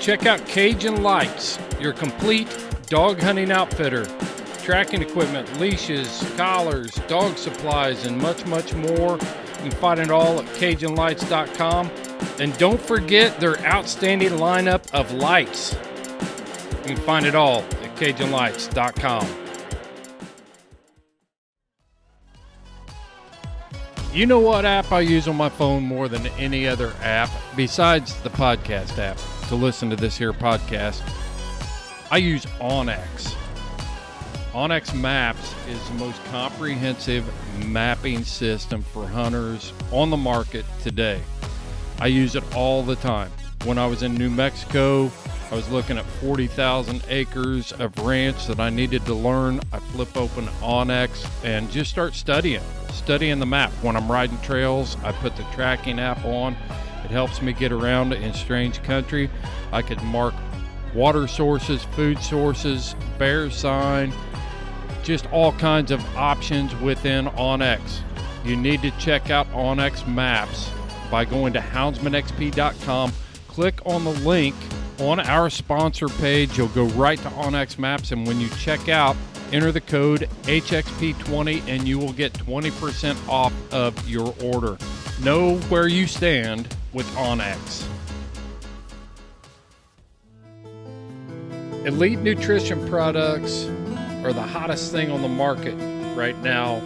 check out Cajun Lights, your complete dog hunting outfitter. Tracking equipment, leashes, collars, dog supplies, and much, much more. You can find it all at CajunLights.com. And don't forget their outstanding lineup of lights. You can find it all at CajunLights.com. You know what app I use on my phone more than any other app, besides the podcast app, to listen to this here podcast? I use onX. onX Maps is the most comprehensive mapping system for hunters on the market today. I use it all the time. When I was in New Mexico, I was looking at 40,000 acres of ranch that I needed to learn. I flip open onX and just start studying the map. When I'm riding trails, I put the tracking app on. It helps me get around in strange country. I could mark water sources, food sources, bear sign, just all kinds of options within onX. You need to check out onX Maps by going to houndsmanxp.com. Click on the link on our sponsor page. You'll go right to onX Maps, and when you check out, enter the code HXP20 and you will get 20% off of your order. Know where you stand with onX. Elite nutrition products are the hottest thing on the market right now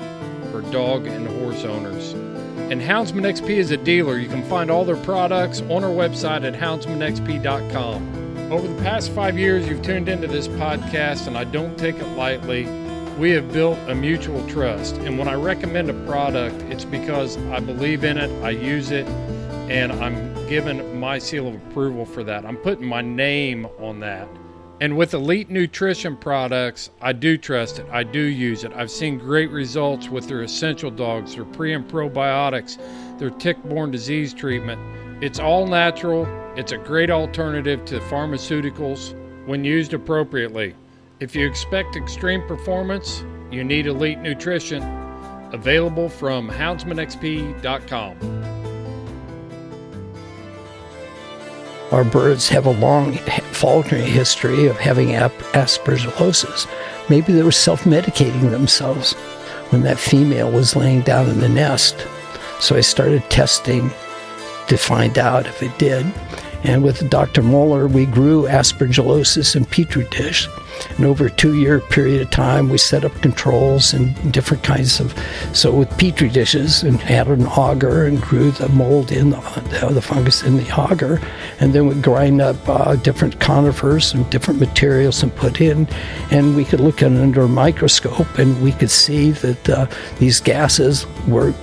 for dog and horse owners. And Houndsman XP is a dealer. You can find all their products on our website at houndsmanxp.com. Over the past 5 years, you've tuned into this podcast, and I don't take it lightly. We have built a mutual trust. And when I recommend a product, it's because I believe in it, I use it, and I'm given my seal of approval for that. I'm putting my name on that. And with Elite Nutrition products, I do trust it. I do use it. I've seen great results with their essential dogs, their pre and probiotics, their tick-borne disease treatment. It's all natural. It's a great alternative to pharmaceuticals when used appropriately. If you expect extreme performance, you need Elite Nutrition. Available from houndsmanxp.com. Our birds have a long falconry history of having aspergillosis. Maybe they were self-medicating themselves when that female was laying down in the nest. So I started testing to find out if it did. And with Dr. Moeller, we grew aspergillosis in Petri dish. And over a 2-year period of time, we set up controls and different kinds of, so with Petri dishes, and had an auger and grew the mold in the fungus in the auger. And then we grind up different conifers and different materials and put in. And we could look at it under a microscope, and we could see that these gases were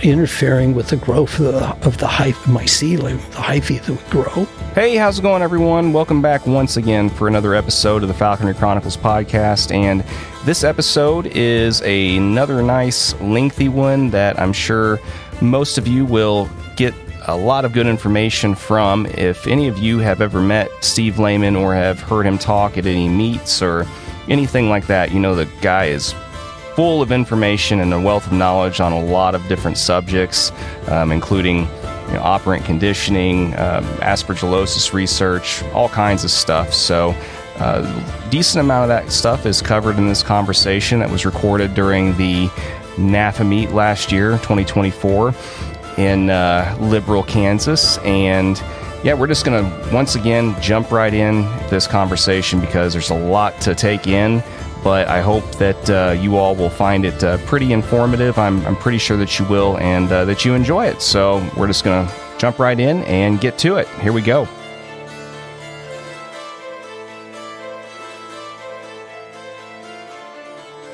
interfering with the growth of the mycelium, the hyphae that would grow. Hey, how's it going, everyone? Welcome back once again for another episode of the Falconry Chronicles podcast. And this episode is another nice, lengthy one that I'm sure most of you will get a lot of good information from. If any of you have ever met Steve Layman or have heard him talk at any meets or anything like that, you know the guy is full of information and a wealth of knowledge on a lot of different subjects, including operant conditioning, aspergillosis research, all kinds of stuff. So decent amount of that stuff is covered in this conversation that was recorded during the NAFA meet last year, 2024, in Liberal, Kansas. And yeah, we're just going to once again jump right in this conversation because there's a lot to take in. But I hope that you all will find it pretty informative. I'm pretty sure that you will, and that you enjoy it. So we're just going to jump right in and get to it. Here we go.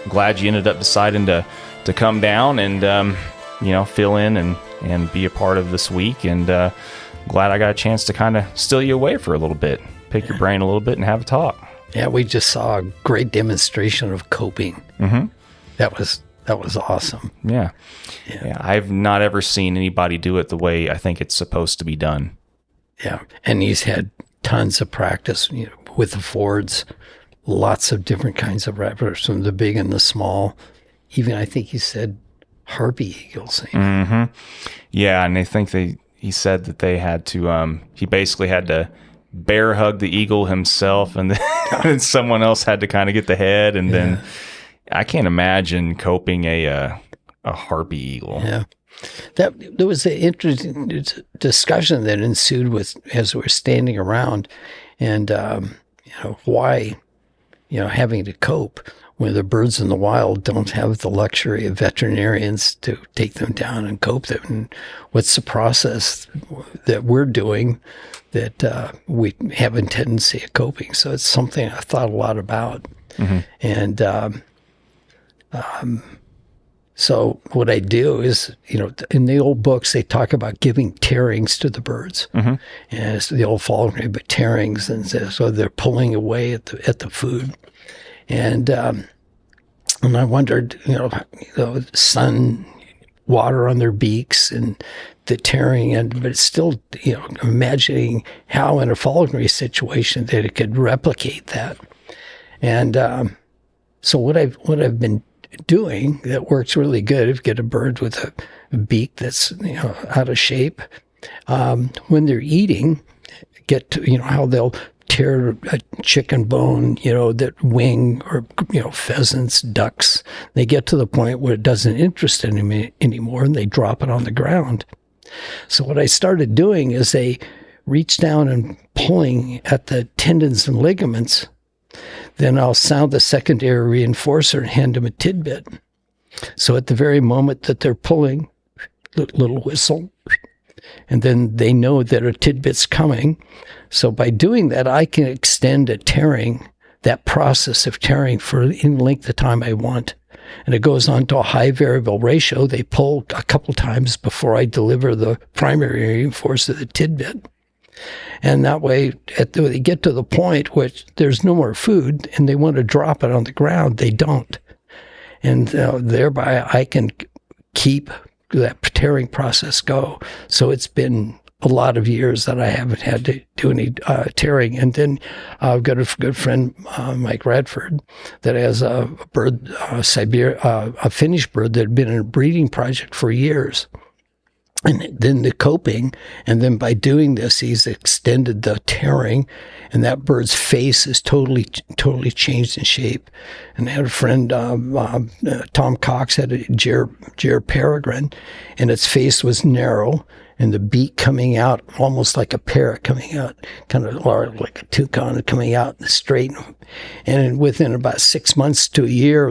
Glad you ended up deciding to come down and fill in and be a part of this week. And glad I got a chance to kind of steal you away for a little bit, pick your brain a little bit, and have a talk. Yeah, we just saw a great demonstration of coping. Mm-hmm. That was awesome. Yeah. I've not ever seen anybody do it the way I think it's supposed to be done. Yeah, and he's had tons of practice with the Fords, lots of different kinds of raptors, from the big and the small. Even I think he said harpy eagles. Mm-hmm. Yeah, and I think he said that they had to. He basically had to bear hug the eagle himself, and then someone else had to kind of get the head, and then I can't imagine coping a harpy eagle. Yeah. There was an interesting discussion that ensued as we were standing around, and why having to cope when the birds in the wild don't have the luxury of veterinarians to take them down and cope them, and what's the process that we're doing that we have a tendency of coping. So it's something I thought a lot about, and so what I do is, in the old books, they talk about giving tearings to the birds. And it's the old falconry, but tearings. And so they're pulling away at the food. And I wondered, sun, water on their beaks and the tearing, but it's still, imagining how in a falconry situation that it could replicate that. And so what I've been doing that works really good, if you get a bird with a beak that's out of shape, when they're eating, get to how they'll tear a chicken bone, that wing, or pheasants, ducks, they get to the point where it doesn't interest them anymore, and they drop it on the ground. So what I started doing is they reach down and pulling at the tendons and ligaments. Then I'll sound the secondary reinforcer and hand them a tidbit. So at the very moment that they're pulling, little whistle, and then they know that a tidbit's coming. So by doing that, I can extend that process of tearing for any length of time I want. And it goes on to a high variable ratio. They pull a couple times before I deliver the primary reinforcer, the tidbit. And that way, they get to the point which there's no more food and they want to drop it on the ground, they don't. And thereby I can keep that tearing process go. So it's been a lot of years that I haven't had to do any tearing. And then I've got a good friend, Mike Radford, that has a bird, a Finnish bird that had been in a breeding project for years. And then the coping, and then by doing this, he's extended the tearing, and that bird's face is totally changed in shape. And I had a friend, Tom Cox, had a Gyr peregrine, and its face was narrow, and the beak coming out almost like a parrot coming out, kind of like a toucan coming out straight. And within about 6 months to a year,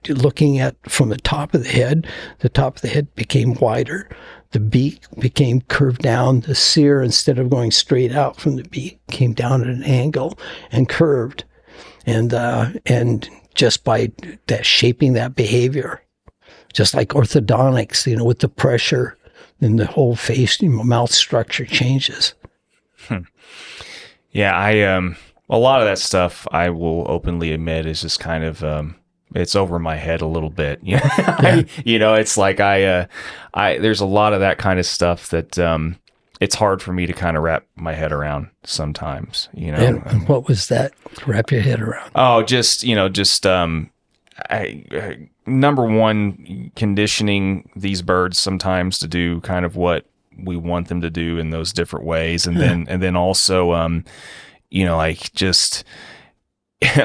looking at from the top of the head became wider. The beak became curved down. The cere, instead of going straight out from the beak, came down at an angle and curved. And just by that shaping that behavior, just like orthodontics, with the pressure, then the whole face, mouth structure changes. Yeah, a lot of that stuff, I will openly admit, is just kind of it's over my head a little bit. It's like there's a lot of that kind of stuff that it's hard for me to kind of wrap my head around sometimes. And what was that to wrap your head around? Oh, number one, conditioning these birds sometimes to do kind of what we want them to do in those different ways, and then also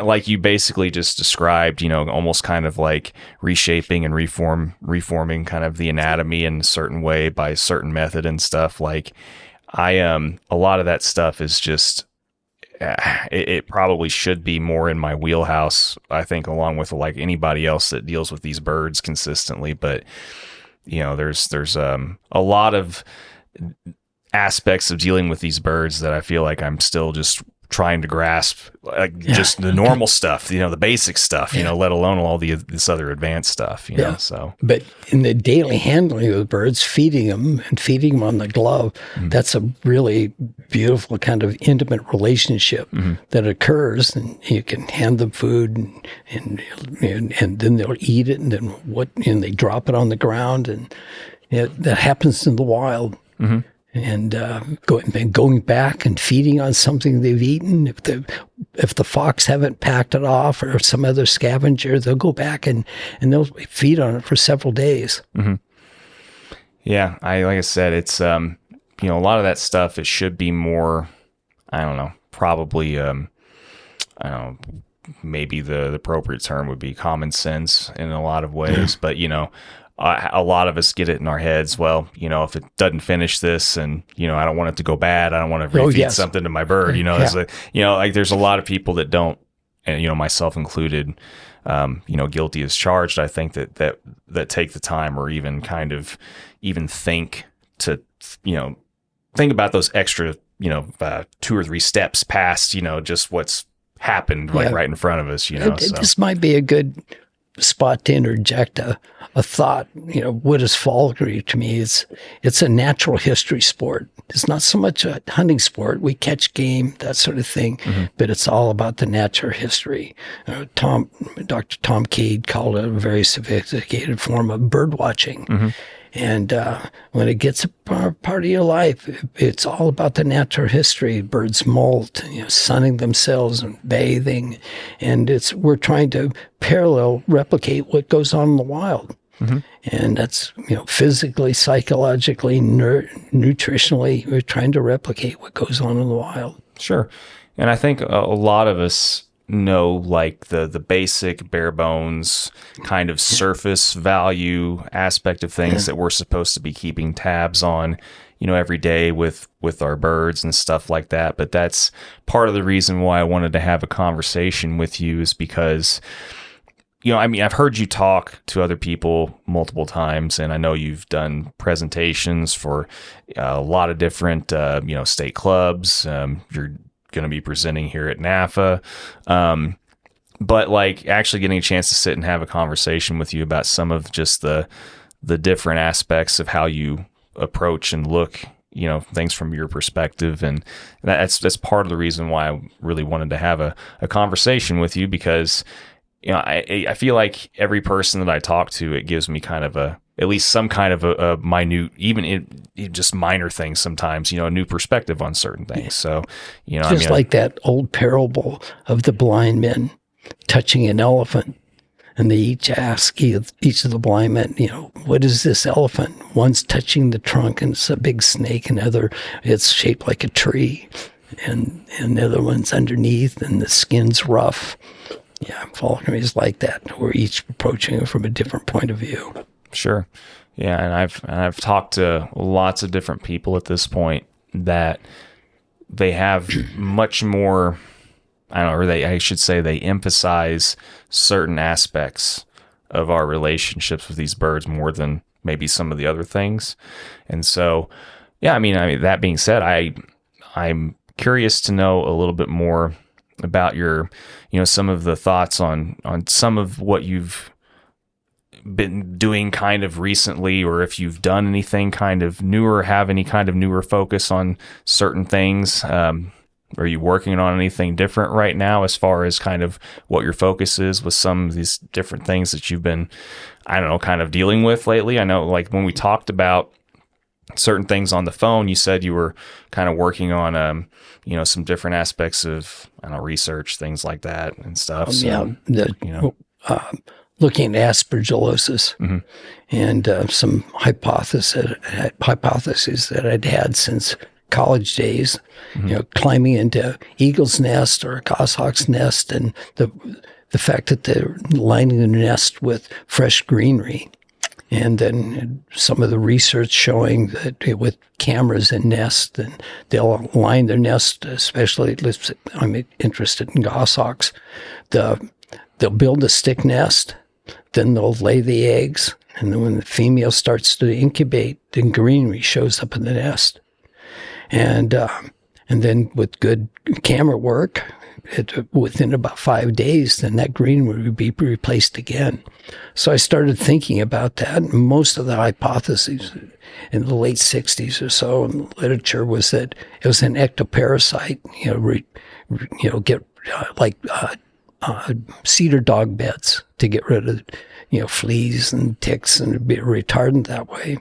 like you basically just described, almost kind of like reshaping and reforming kind of the anatomy in a certain way by a certain method and stuff. Like a lot of that stuff is just, it probably should be more in my wheelhouse, I think, along with like anybody else that deals with these birds consistently. But, there's a lot of aspects of dealing with these birds that I feel like I'm still just trying to grasp, just the normal stuff, the basic stuff, let alone all this other advanced stuff, so. But in the daily handling of the birds, feeding them on the glove, that's a really beautiful kind of intimate relationship that occurs, and you can hand them food and then they'll eat it, and then they drop it on the ground, and that happens in the wild. And going back and feeding on something they've eaten. If the fox haven't packed it off, or some other scavenger, they'll go back and they'll feed on it for several days. Yeah, like I said, it's a lot of that stuff. It should be more I don't know, probably, I don't know, maybe the appropriate term would be common sense in a lot of ways, but a lot of us get it in our heads. Well, if it doesn't finish this, and I don't want it to go bad. I don't want to refeed something to my bird. There's a lot of people that don't, and myself included. Guilty as charged. I think that take the time, or even kind of think to think about those extra 2 or 3 steps past just what's happened right in front of us. This might be a good spot to interject a thought. What is falconry to me? It's a natural history sport. It's not so much a hunting sport. We catch game, that sort of thing, but it's all about the natural history. Dr. Tom Cade called it a very sophisticated form of bird watching. And when it gets a part of your life, it's all about the natural history. Birds molt, sunning themselves and bathing, and we're trying to replicate what goes on in the wild. And that's physically, psychologically, nutritionally, we're trying to replicate what goes on in the wild. Sure, and I think a lot of us know like the basic bare bones kind of surface value aspect of things that we're supposed to be keeping tabs on every day with our birds and stuff like that. But that's part of the reason why I wanted to have a conversation with you, is because I've heard you talk to other people multiple times, and I know you've done presentations for a lot of different state clubs. You're going to be presenting here at NAFA. But like actually getting a chance to sit and have a conversation with you about some of just the different aspects of how you approach and look, things from your perspective. And that's part of the reason why I really wanted to have a conversation with you, because, I feel like every person that I talk to, it gives me kind of at least some kind of a minute, even just minor things sometimes, a new perspective on certain things. So, like that old parable of the blind men touching an elephant, and they each ask each of the blind men, what is this elephant? One's touching the trunk and it's a big snake, and it's shaped like a tree, and the other one's underneath and the skin's rough. Yeah, falconry is like that. We're each approaching it from a different point of view. Sure. Yeah, and I've talked to lots of different people at this point that they have much more, I should say they emphasize certain aspects of our relationships with these birds more than maybe some of the other things. And so, yeah, that being said, I'm curious to know a little bit more about your, some of the thoughts on some of what you've been doing kind of recently, or if you've done anything kind of newer, have any kind of newer focus on certain things. Are you working on anything different right now as far as kind of what your focus is with some of these different things that you've been, kind of dealing with lately? I know like when we talked about certain things on the phone, you said you were kind of working on, some different aspects of, research, things like that and stuff. Looking at aspergillosis and some hypotheses that I'd had since college days, climbing into eagle's nest or a goshawk's nest, and the fact that they're lining the nest with fresh greenery. And then some of the research showing that with cameras in nests, and they'll line their nest, especially I'm interested in goshawks. They'll build a stick nest, then they'll lay the eggs, and then when the female starts to incubate, then greenery shows up in the nest. And then with good camera work, within about 5 days, then that greenery would be replaced again. So I started thinking about that. And most of the hypotheses in the late 60s or so in the literature was that it was an ectoparasite, get cedar dog beds to get rid of, fleas and ticks and be a retardant that way.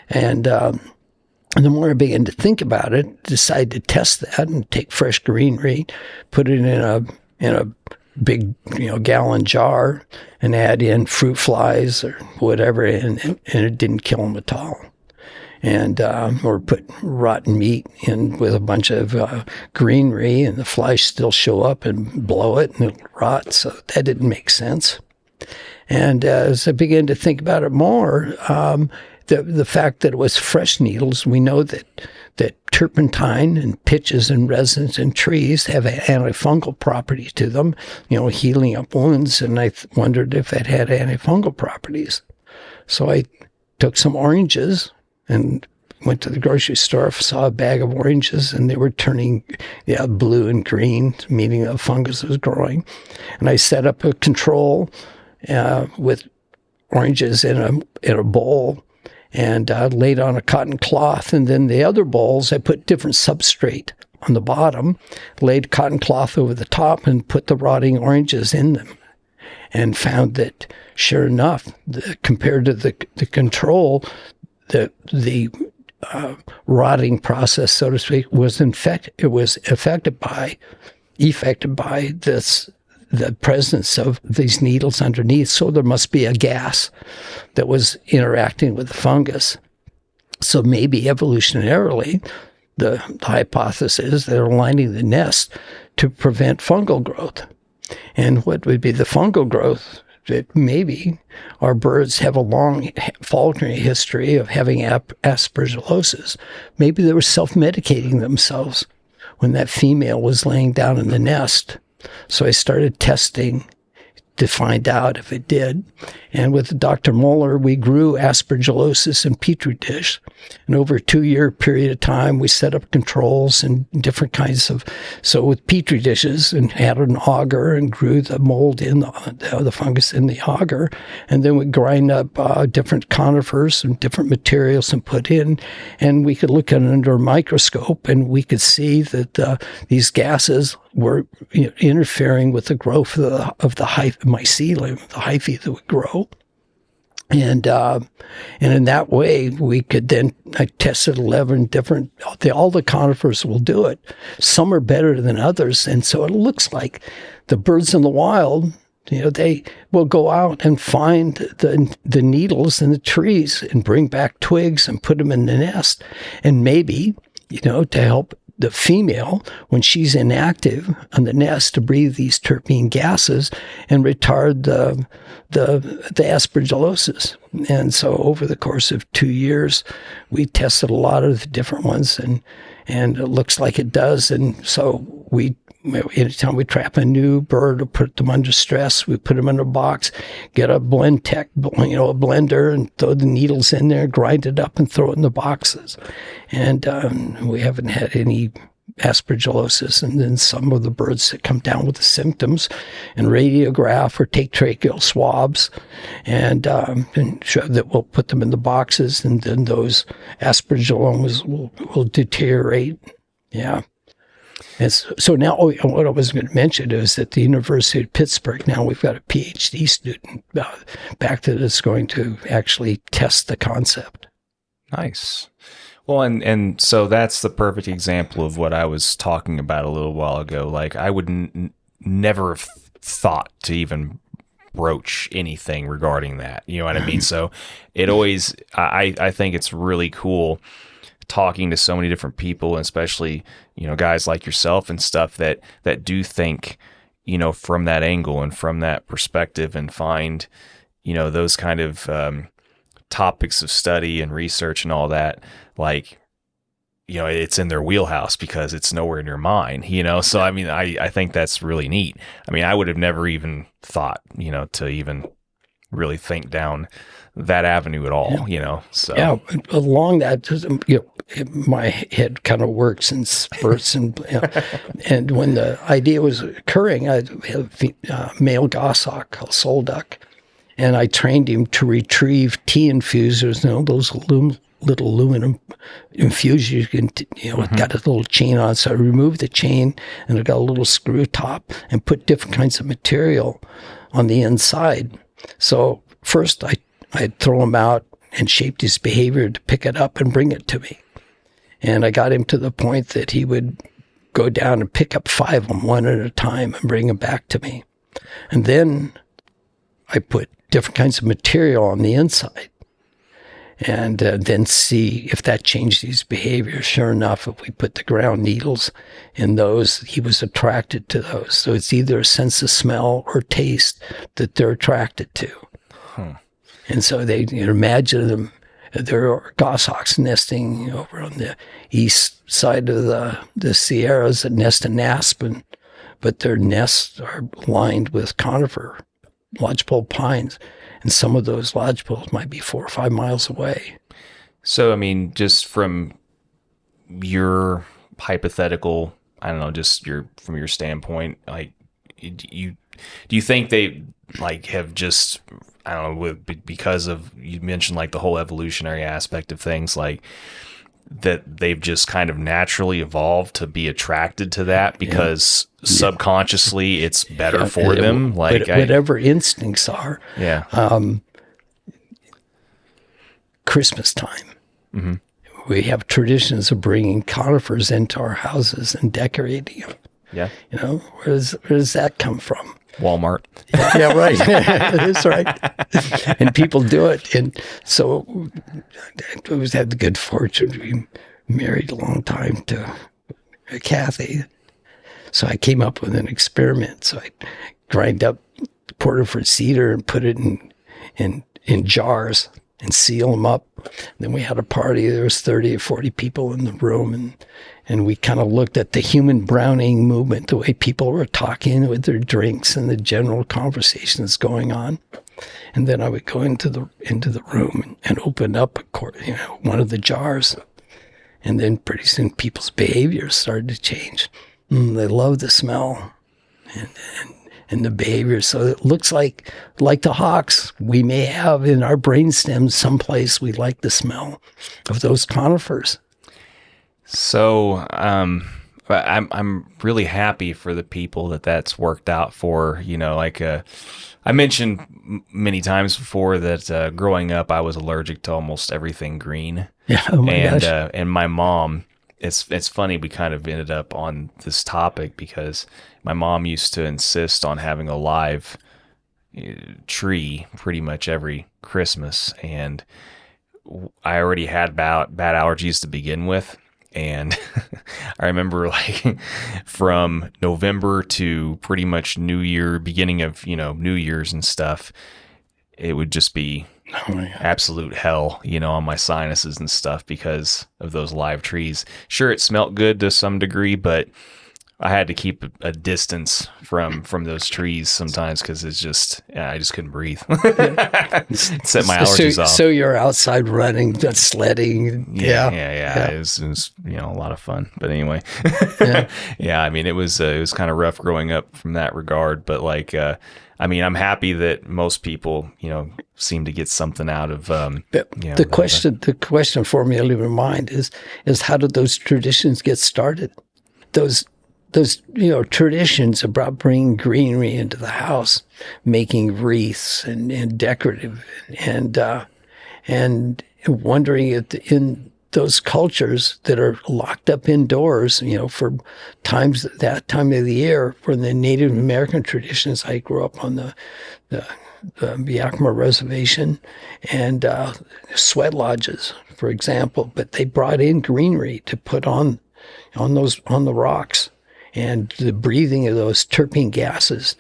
And the more I began to think about it, decided to test that and take fresh greenery, put it in a big, gallon jar, and add in fruit flies or whatever, and it didn't kill them at all. and or put rotten meat in with a bunch of greenery, and the flies still show up and blow it and it'll rot. So that didn't make sense. And as I began to think about it more, the fact that it was fresh needles, we know that turpentine and pitches and resins in trees have an antifungal property to them, healing up wounds. And I wondered if it had antifungal properties. So I took some oranges and went to the grocery store, saw a bag of oranges, and they were turning blue and green, meaning the fungus was growing. And I set up a control with oranges in a bowl, and laid on a cotton cloth. And then the other bowls, I put different substrate on the bottom, laid cotton cloth over the top, and put the rotting oranges in them. And found that, sure enough, compared to the control, the rotting process, so to speak, was affected by the presence of these needles underneath. So there must be a gas that was interacting with the fungus. So maybe evolutionarily, the hypothesis is they're lining the nest to prevent fungal growth. And what would be the fungal growth? That maybe our birds have a long falconry history of having aspergillosis. Maybe they were self-medicating themselves when that female was laying down in the nest. So I started testing to find out if it did. And with Dr. Moeller, we grew aspergillosis in Petri dish. And over a 2-year period of time, we set up controls and different kinds of, so with Petri dishes, and had an auger and grew the mold in the fungus in the auger. And then we grind up different conifers and different materials and put in. And we could look at it under a microscope, and we could see that these gases were interfering with the growth of the mycelium, the hyphae that would grow. And in that way, we could then, I tested 11 different, all the conifers will do it. Some are better than others. And so it looks like the birds in the wild, they will go out and find the needles in the trees and bring back twigs and put them in the nest. And maybe, to help the female, when she's inactive on the nest, to breathe these terpene gases and retard the aspergillosis. And so over the course of 2 years, we tested a lot of the different ones, and it looks like it does. And so anytime we trap a new bird or put them under stress, we put them in a box, get a blend tech, a blender, and throw the needles in there, grind it up, and throw it in the boxes. And we haven't had any aspergillosis. And then some of the birds that come down with the symptoms and radiograph or take tracheal swabs and show that we'll put them in the boxes, and then those aspergillomas will deteriorate. Yeah. And so now, what I was going to mention is that the University of Pittsburgh, now we've got a PhD student back that is going to actually test the concept. Nice. Well, and so that's the perfect example of what I was talking about a little while ago. Like, I would never have thought to even broach anything regarding that. You know what I mean? So it always, I think it's really cool talking to so many different people, and especially, guys like yourself and stuff that do think, from that angle and from that perspective, and find, those kind of topics of study and research and all that, like, it's in their wheelhouse because it's nowhere near mine, So, I mean, I think that's really neat. I mean, I would have never even thought, to even really think down that avenue at all, So yeah, along that, my head kind of works in spurts, and when the idea was occurring, I had a male goshawk, a soul duck, and I trained him to retrieve tea infusers, those little aluminum infusers you can, it got a little chain on. So I removed the chain, and it got a little screw top, and put different kinds of material on the inside. So first I'd throw him out and shaped his behavior to pick it up and bring it to me. And I got him to the point that he would go down and pick up 5 of them one at a time and bring them back to me. And then I put different kinds of material on the inside. and then see if that changed his behavior. Sure enough, if we put the ground needles in those, he was attracted to those. So it's either a sense of smell or taste that they're attracted to. And so they imagine them. There are goshawks nesting over on the east side of the Sierras that nest in aspen, but their nests are lined with conifer, lodgepole pines. And some of those lodgepoles might be 4 or 5 miles away. So, I mean, just from your hypothetical, I don't know, just from your standpoint, like, do you think they like have just, I don't know, because of, you mentioned like the whole evolutionary aspect of things, like that they've just kind of naturally evolved to be attracted to that because subconsciously it's better for them. Like whatever instincts are. Yeah. Christmas time. We have traditions of bringing conifers into our houses and decorating them. Yeah. You know, where does that come from? Walmart. Yeah, right. That's right. And people do it. And so I always had the good fortune to be married a long time to Kathy. So I came up with an experiment. So I grind up Porterford cedar and put it in jars and seal them up. Then we had a party. There was 30 or 40 people in the room, and we kind of looked at the human browning movement, the way people were talking with their drinks and the general conversations going on. And then I would go into the room and open up one of the jars, and then pretty soon people's behaviors started to change. They love the smell and the behavior. So it looks like the hawks, we may have in our brainstem someplace we like the smell of those conifers. So I'm really happy for the people that's worked out for. You know, like I mentioned many times before that growing up I was allergic to almost everything green. Yeah, oh my gosh. And my mom, it's funny we kind of ended up on this topic because my mom used to insist on having a live tree pretty much every Christmas, and I already had bad allergies to begin with. And I remember like from November to pretty much New Year, beginning of, New Year's and stuff, it would just be absolute hell, on my sinuses and stuff because of those live trees. Sure, it smelled good to some degree, but I had to keep a distance from those trees sometimes because it's just, I just couldn't breathe. Set my allergies off. So you're outside running, sledding. Yeah. It was a lot of fun. But anyway, yeah. I mean, it was kind of rough growing up from that regard. But like, I'm happy that most people, seem to get something out of. The question for me, I leave in mind is how did those traditions get started? Those traditions about bringing greenery into the house, making wreaths and decorative, and wondering if in those cultures that are locked up indoors, for that time of the year, for the Native American traditions. I grew up on the Yakima Reservation and sweat lodges, for example, but they brought in greenery to put on the rocks. And the breathing of those terpene gases,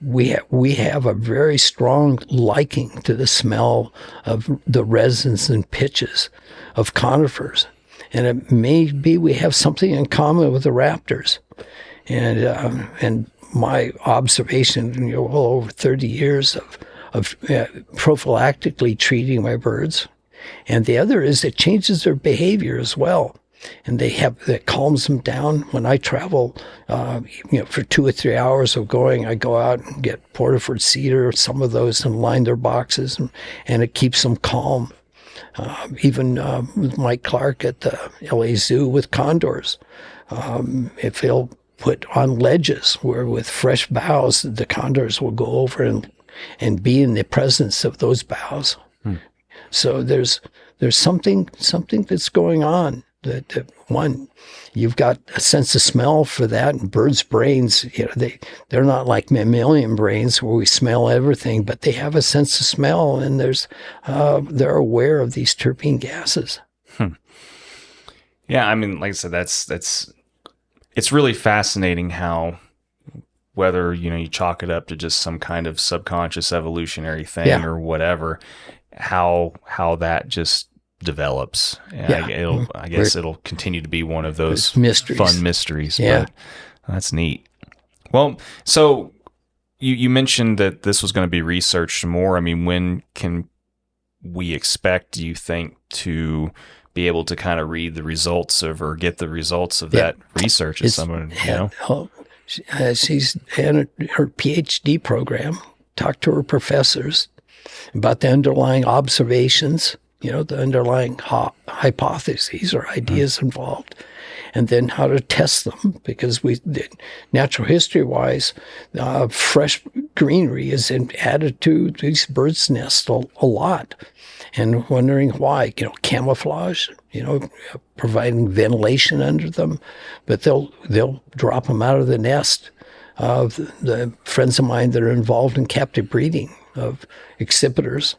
we have a very strong liking to the smell of the resins and pitches of conifers, and it may be we have something in common with the raptors. And my observation, well over 30 years of prophylactically treating my birds, and the other is it changes their behavior as well. And that calms them down. When I travel, for 2 or 3 hours of going, I go out and get Porterford cedar, some of those, and line their boxes, and it keeps them calm. Even with Mike Clark at the LA Zoo with condors, if he'll put on ledges where with fresh boughs, the condors will go over and be in the presence of those boughs. So there's something that's going on. One, you've got a sense of smell for that, and birds' brains, they're not like mammalian brains where we smell everything, but they have a sense of smell, and they're aware of these terpene gases. Yeah, I mean, like I said, it's really fascinating how, whether you chalk it up to just some kind of subconscious evolutionary thing or whatever, how that just develops. And I guess it'll continue to be one of those fun mysteries. Yeah, but that's neat. Well, so you mentioned that this was going to be researched more. I mean, when can we expect, do you think, to be able to kind of read the results of, or get the results of that research? As someone, she's in her PhD program, talked to her professors about the underlying observations, the underlying hypotheses or ideas involved, and then how to test them, because we did natural history wise, fresh greenery is added to these birds' nests a lot. And wondering why, camouflage, providing ventilation under them, but they'll drop them out of the nest. The friends of mine that are involved in captive breeding of accipiters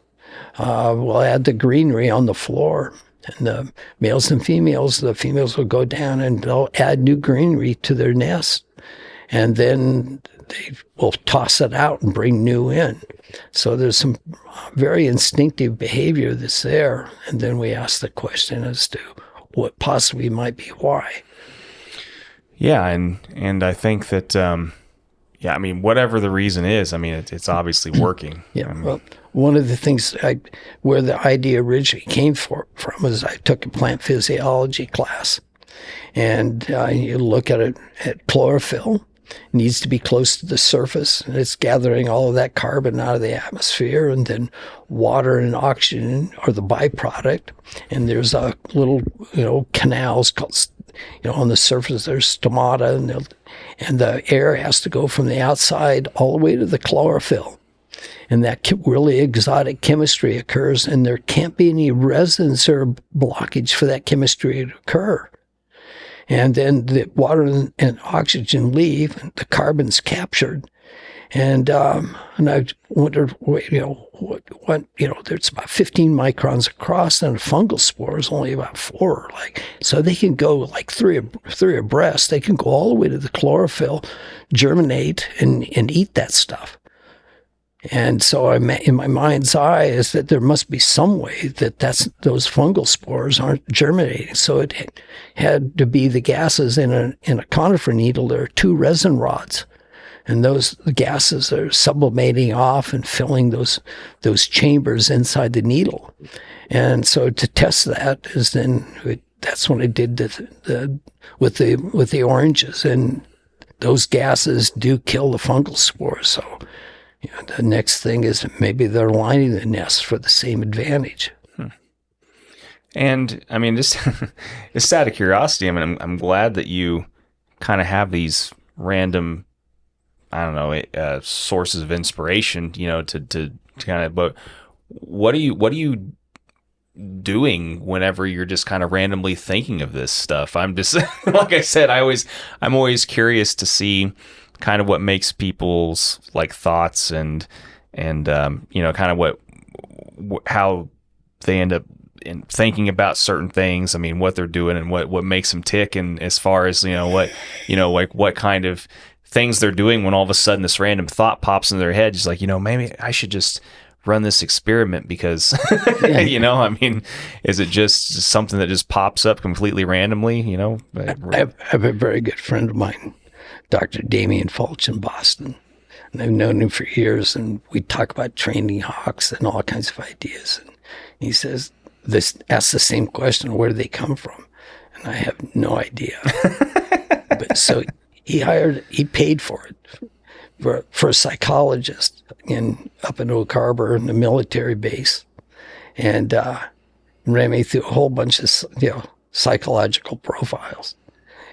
will add the greenery on the floor, and the males and females, the females will go down and they'll add new greenery to their nest, and then they will toss it out and bring new in. So there's some very instinctive behavior that's there. And then we ask the question as to what possibly might be why. Yeah. And I think that, I mean, whatever the reason is, I mean, it's obviously working. Well, one of the things where the idea originally came from is I took a plant physiology class, and you look at it at chlorophyll. Needs to be close to the surface, and it's gathering all of that carbon out of the atmosphere, and then water and oxygen are the byproduct. And there's a little, canals called, on the surface there's stomata, and the air has to go from the outside all the way to the chlorophyll. And that really exotic chemistry occurs, and there can't be any resonance or blockage for that chemistry to occur. And then the water and oxygen leave, and the carbon's captured. And I wondered, there's about 15 microns across, and a fungal spore is only about 4. So they can go like three abreast. They can go all the way to the chlorophyll, germinate, and eat that stuff. And so in my mind's eye is that there must be some way that those fungal spores aren't germinating. So it had to be the gases in a conifer needle. There are 2 resin rods, and the gases are sublimating off and filling those chambers inside the needle. And so to test that that's what I did with the oranges, and those gases do kill the fungal spores. So the next thing is maybe they're lining the nest for the same advantage. And I mean, just out of curiosity, I mean, I'm glad that you kind of have these random, I don't know, sources of inspiration, to kind of. But what are you doing whenever you're just kind of randomly thinking of this stuff? I'm just like I said, I'm always curious to see kind of what makes people's thoughts and kind of how they end up in thinking about certain things. I mean, what they're doing and what makes them tick, and as far as what kind of things they're doing when all of a sudden this random thought pops in their head, just maybe I should just run this experiment because I mean, is it just something that just pops up completely randomly? I have a very good friend of mine, Dr. Damian Fulch in Boston, and I've known him for years, and we talk about training hawks and all kinds of ideas. And he says, asks the same question, where do they come from? And I have no idea. But so he paid for it for a psychologist up in Oak Harbor in the military base, and ran me through a whole bunch of psychological profiles.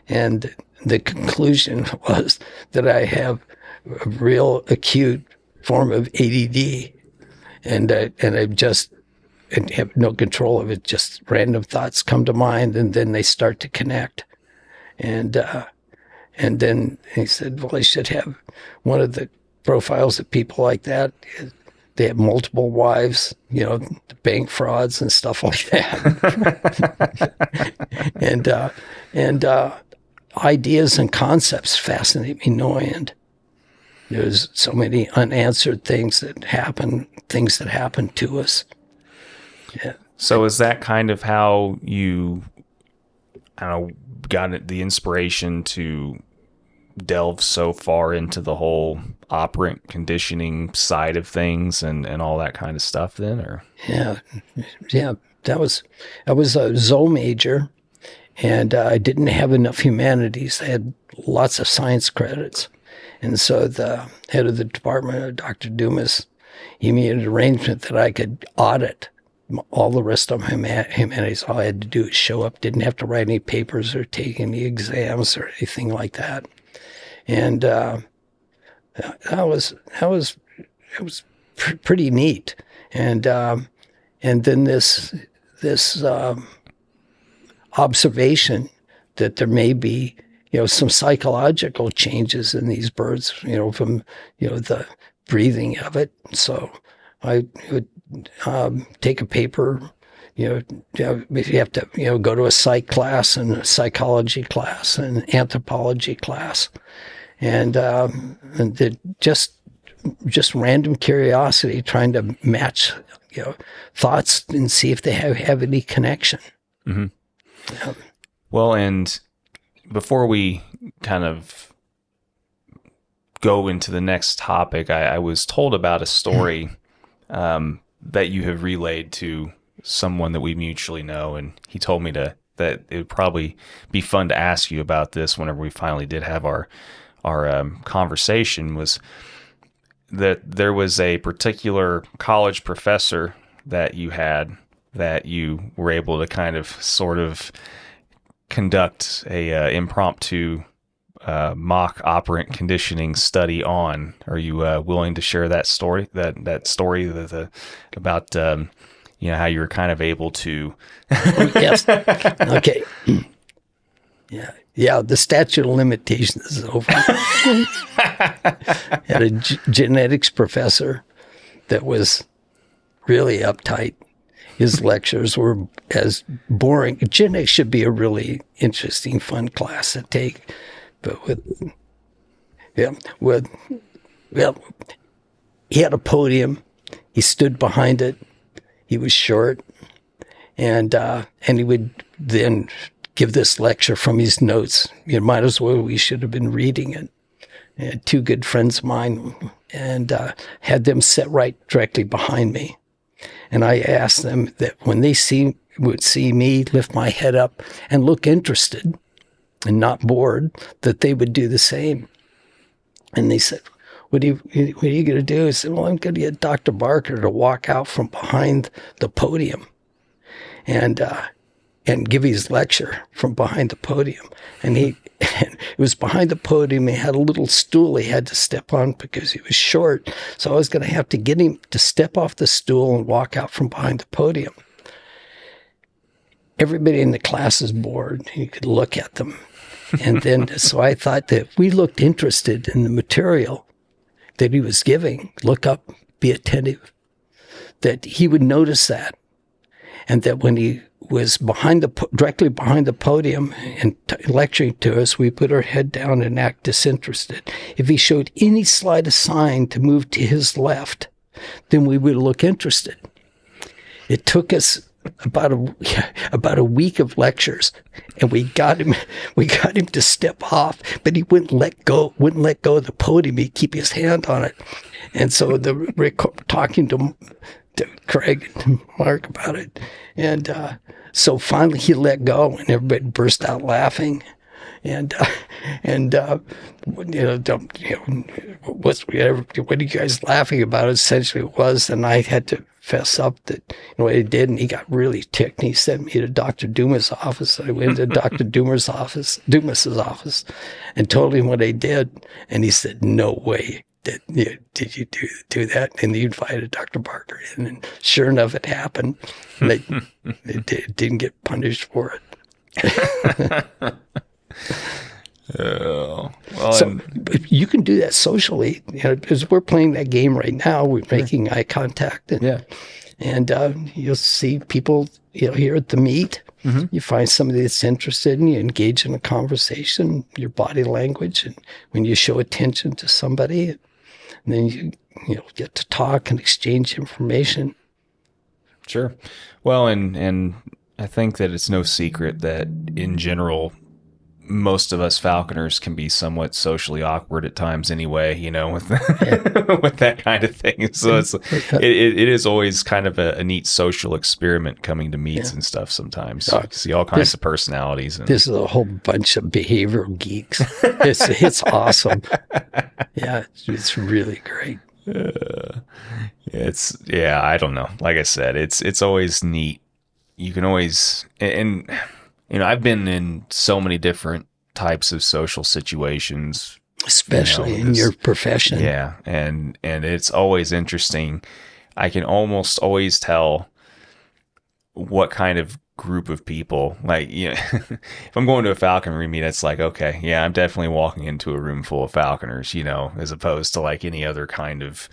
And the conclusion was that I have a real acute form of ADD, and I've just and have no control of it. Just random thoughts come to mind, and then they start to connect. And then he said, well, I should have one of the profiles of people like that. They have multiple wives, bank frauds and stuff like that. and ideas and concepts fascinate me no end. There's so many unanswered things that happen to us. Yeah. So is that kind of how you, got the inspiration to delve so far into the whole operant conditioning side of things and all that kind of stuff then, or? Yeah. I was a Zoe major, and I didn't have enough humanities. I had lots of science credits. And so the head of the department, Dr. Dumas, he made an arrangement that I could audit all the rest of my humanities. All I had to do was show up, didn't have to write any papers or take any exams or anything like that. And that was pretty neat. And then this observation that there may be some psychological changes in these birds, from the breathing of it. So I would take a paper. If you have to go to a psych class and a psychology class and anthropology class. And just random curiosity, trying to match, thoughts and see if they have any connection. Mm-hmm. Well, and before we kind of go into the next topic, I was told about a story that you have relayed to someone that we mutually know, and he told me that it would probably be fun to ask you about this whenever we finally did have our conversation. Was that there was a particular college professor that you had that you were able to kind of sort of conduct a impromptu mock operant conditioning study on. Are you willing to share that story? That story about how you were kind of able to? Yes. Okay. Yeah. The statute of limitations is over. Had a genetics professor that was really uptight. His lectures were as boring. Genetics should be a really interesting, fun class to take, but he had a podium. He stood behind it. He was short, and he would then give this lecture from his notes. Might as well, we should have been reading it. I had two good friends of mine, and had them sit right directly behind me. And I asked them that when they would see me lift my head up and look interested and not bored, that they would do the same. And they said, what are you going to do? I said, well, I'm going to get Dr. Barker to walk out from behind the podium and give his lecture from behind the podium. And it was behind the podium. He had a little stool he had to step on because he was short. So I was going to have to get him to step off the stool and walk out from behind the podium. Everybody in the class is bored. You could look at them. And then, so I thought that if we looked interested in the material that he was giving, look up, be attentive, that he would notice that. And that when he was directly behind the podium and lecturing to us, we put our head down and act disinterested. If he showed any slightest sign to move to his left, then we would look interested. It took us about a week of lectures, and we got him to step off, but he wouldn't let go of the podium. He'd keep his hand on it. And so talking to Craig and Mark about it. And so finally he let go, and everybody burst out laughing. What are you guys laughing about? Essentially it was, and I had to fess up that what he did, and he got really ticked, and he sent me to Dr. Dumas' office. I went to Dr. Dumas's office, and told him what I did, and he said, "No way. did you do that? And they invited Dr. Barker in, and sure enough, it happened. They didn't get punished for it. Oh, well, So you can do that socially, because we're playing that game right now. We're making eye contact, and you'll see people, here at the meet. Mm-hmm. You find somebody that's interested, and you engage in a conversation, your body language, and when you show attention to somebody, and then you get to talk and exchange information. Sure. Well, and I think that it's no secret that in general, most of us falconers can be somewhat socially awkward at times anyway, with with that kind of thing. So it is always kind of a neat social experiment coming to meets and stuff sometimes. You see all kinds of personalities. This is a whole bunch of behavioral geeks. It's awesome. Yeah, it's really great. I don't know. Like I said, it's always neat. You can always, and I've been in so many different types of social situations, especially in your profession. Yeah, and it's always interesting. I can almost always tell what kind of group of people, like, if I'm going to a falconry meet, it's like, okay, yeah, I'm definitely walking into a room full of falconers, as opposed to like any other kind of,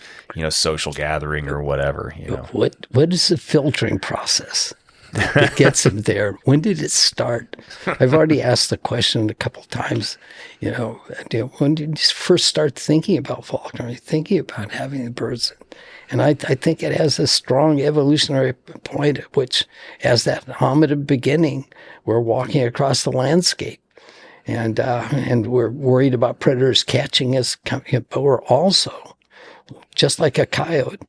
social gathering or whatever, What is the filtering process that gets them there? When did it start? I've already asked the question a couple of times. When did you first start thinking about falconry, thinking about having the birds? And I think it has a strong evolutionary point at which, as that hominid beginning, we're walking across the landscape, and we're worried about predators catching us, but we're also, just like a coyote,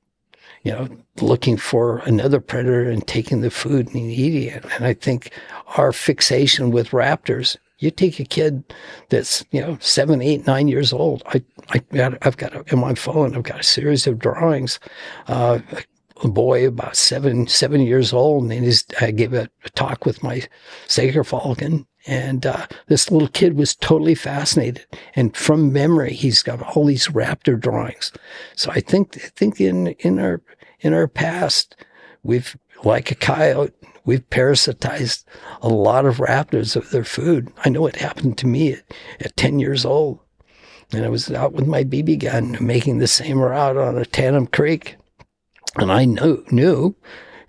looking for another predator and taking the food and eating it. And I think our fixation with raptors, you take a kid that's, 7, 8, 9 years old. I've got in my phone, I've got a series of drawings. A boy about seven years old, and I gave a talk with my Saker Falcon, and this little kid was totally fascinated. And from memory, he's got all these raptor drawings. So I think in our past, we've, like a coyote, we've parasitized a lot of raptors of their food. I know it happened to me at 10 years old. And I was out with my BB gun making the same route on a Tandem Creek. And I knew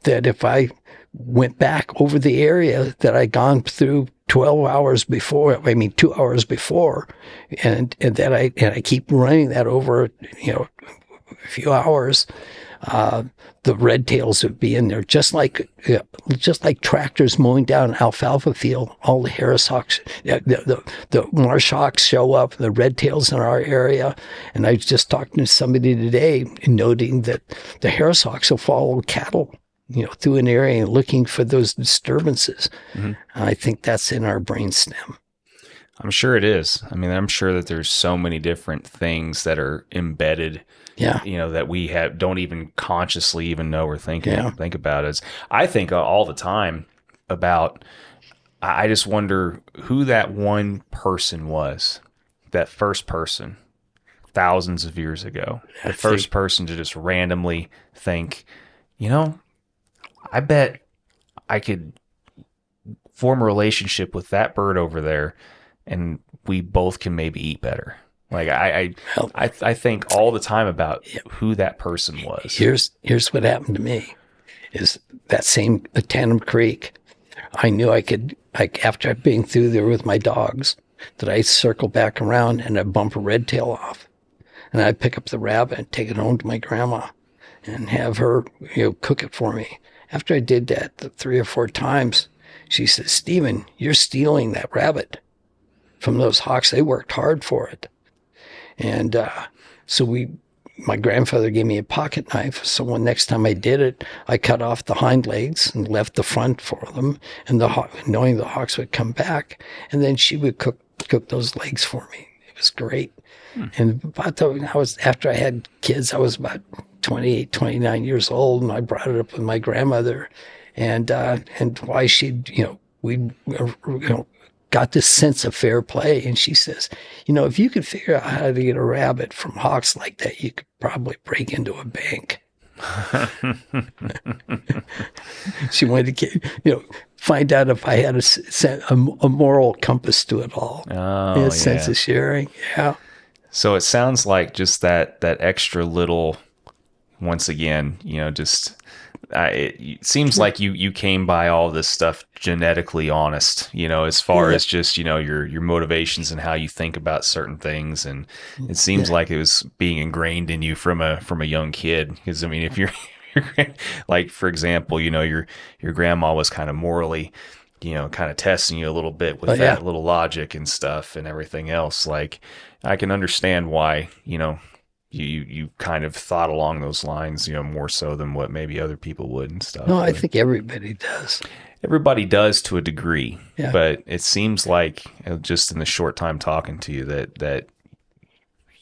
that if I went back over the area that I'd gone through 2 hours before, and that I keep running that over, a few hours, the red tails would be in there, just like tractors mowing down an alfalfa field. All the Harris hawks, the marsh hawks show up, the red tails in our area. And I was just talking to somebody today, noting that the Harris hawks will follow cattle, through an area and looking for those disturbances. Mm-hmm. I think that's in our brainstem. I'm sure it is. I mean, I'm sure that there's so many different things that are embedded. Yeah, that we don't even consciously even know we're thinking. Yeah. Think about it. I think all the time about. I just wonder who that one person was, that first person, thousands of years ago. The first person to just randomly think, I bet I could form a relationship with that bird over there, and we both can maybe eat better. Like I think all the time about who that person was. Here's what happened to me, is that same Tandem Creek. I knew I could, after being through there with my dogs, that I'd circle back around and I'd bump a red tail off, and I'd pick up the rabbit and take it home to my grandma, and have her cook it for me. After I did that 3 or 4 times, she said, "Stephen, you're stealing that rabbit from those hawks. They worked hard for it." And so my grandfather gave me a pocket knife. So when next time I did it, I cut off the hind legs and left the front for them, and knowing the hawks would come back, and then she would cook those legs for me. It was great. And after I had kids, I was about 28, 29 years old, and I brought it up with my grandmother, and why she'd, we'd, got this sense of fair play. And she says, if you could figure out how to get a rabbit from hawks like that, you could probably break into a bank. She wanted to get, find out if I had a moral compass to it all. Oh, a sense of sharing. Yeah. So it sounds like just that extra little, once again, it seems like you came by all this stuff genetically honest, as far as just, your motivations and how you think about certain things. And it seems like it was being ingrained in you from a young kid. Because, I mean, if you're like, for example, your grandma was kind of morally, kind of testing you a little bit with that little logic and stuff and everything else. Like, I can understand why, you kind of thought along those lines, more so than what maybe other people would and stuff. No, I think everybody does. Everybody does to a degree, yeah. But it seems like just in the short time talking to you that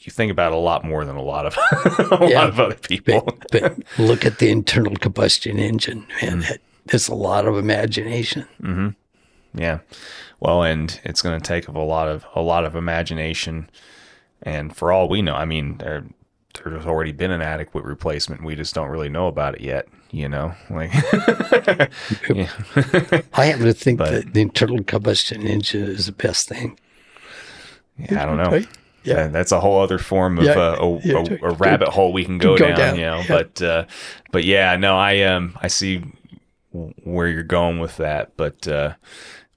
you think about a lot more than a lot of lot of other people. But look at the internal combustion engine, man. There's a lot of imagination. Mm-hmm. Yeah. Well, and it's going to take a lot of imagination. And for all we know, I mean, there's already been an adequate replacement. We just don't really know about it yet, Like, yeah. I happen to think that the internal combustion engine is the best thing. Yeah, I don't know. Right? Yeah, that's a whole other form of a rabbit hole we can go down. Yeah. But yeah, no, I see where you're going with that, but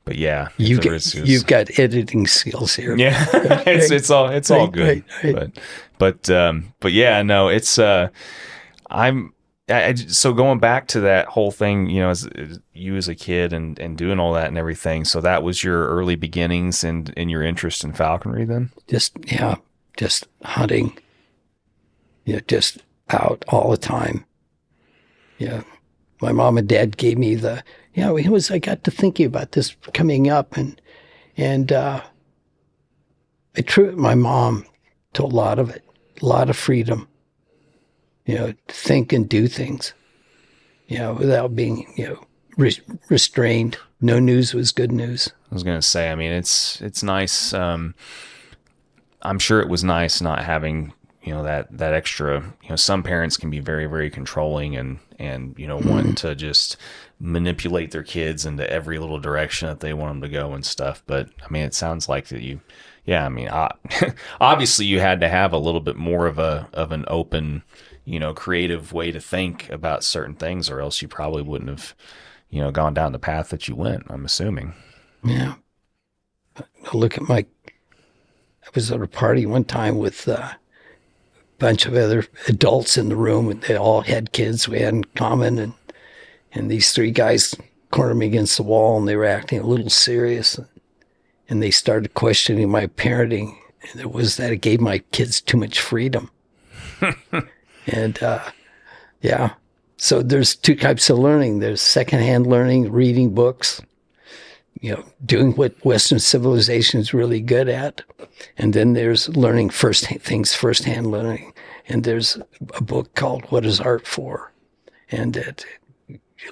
yeah, you've got editing skills here. Yeah, it's all good. Right. But yeah, no, it's so going back to that whole thing, as you as a kid and doing all that and everything. So that was your early beginnings and your interest in falconry then? Just hunting. Just out all the time. Yeah. My mom and dad gave me I got to thinking about this coming up and I attribute my mom to a lot of it, a lot of freedom, to think and do things, without being, restrained. No news was good news. I was going to say, I mean, it's nice. I'm sure it was nice not having, that extra, some parents can be very, very controlling and want to just manipulate their kids into every little direction that they want them to go and stuff. But I mean, it sounds like that obviously you had to have a little bit more of an open, creative way to think about certain things, or else you probably wouldn't have, gone down the path that you went, I'm assuming. Yeah. I was at a party one time with bunch of other adults in the room, and they all had kids we had in common, and these three guys cornered me against the wall, and they were acting a little serious, and they started questioning my parenting, and it was that it gave my kids too much freedom. And so there's two types of learning. There's secondhand learning, reading books, doing what Western civilization is really good at. And then there's learning firsthand learning. And there's a book called What is Art For? And that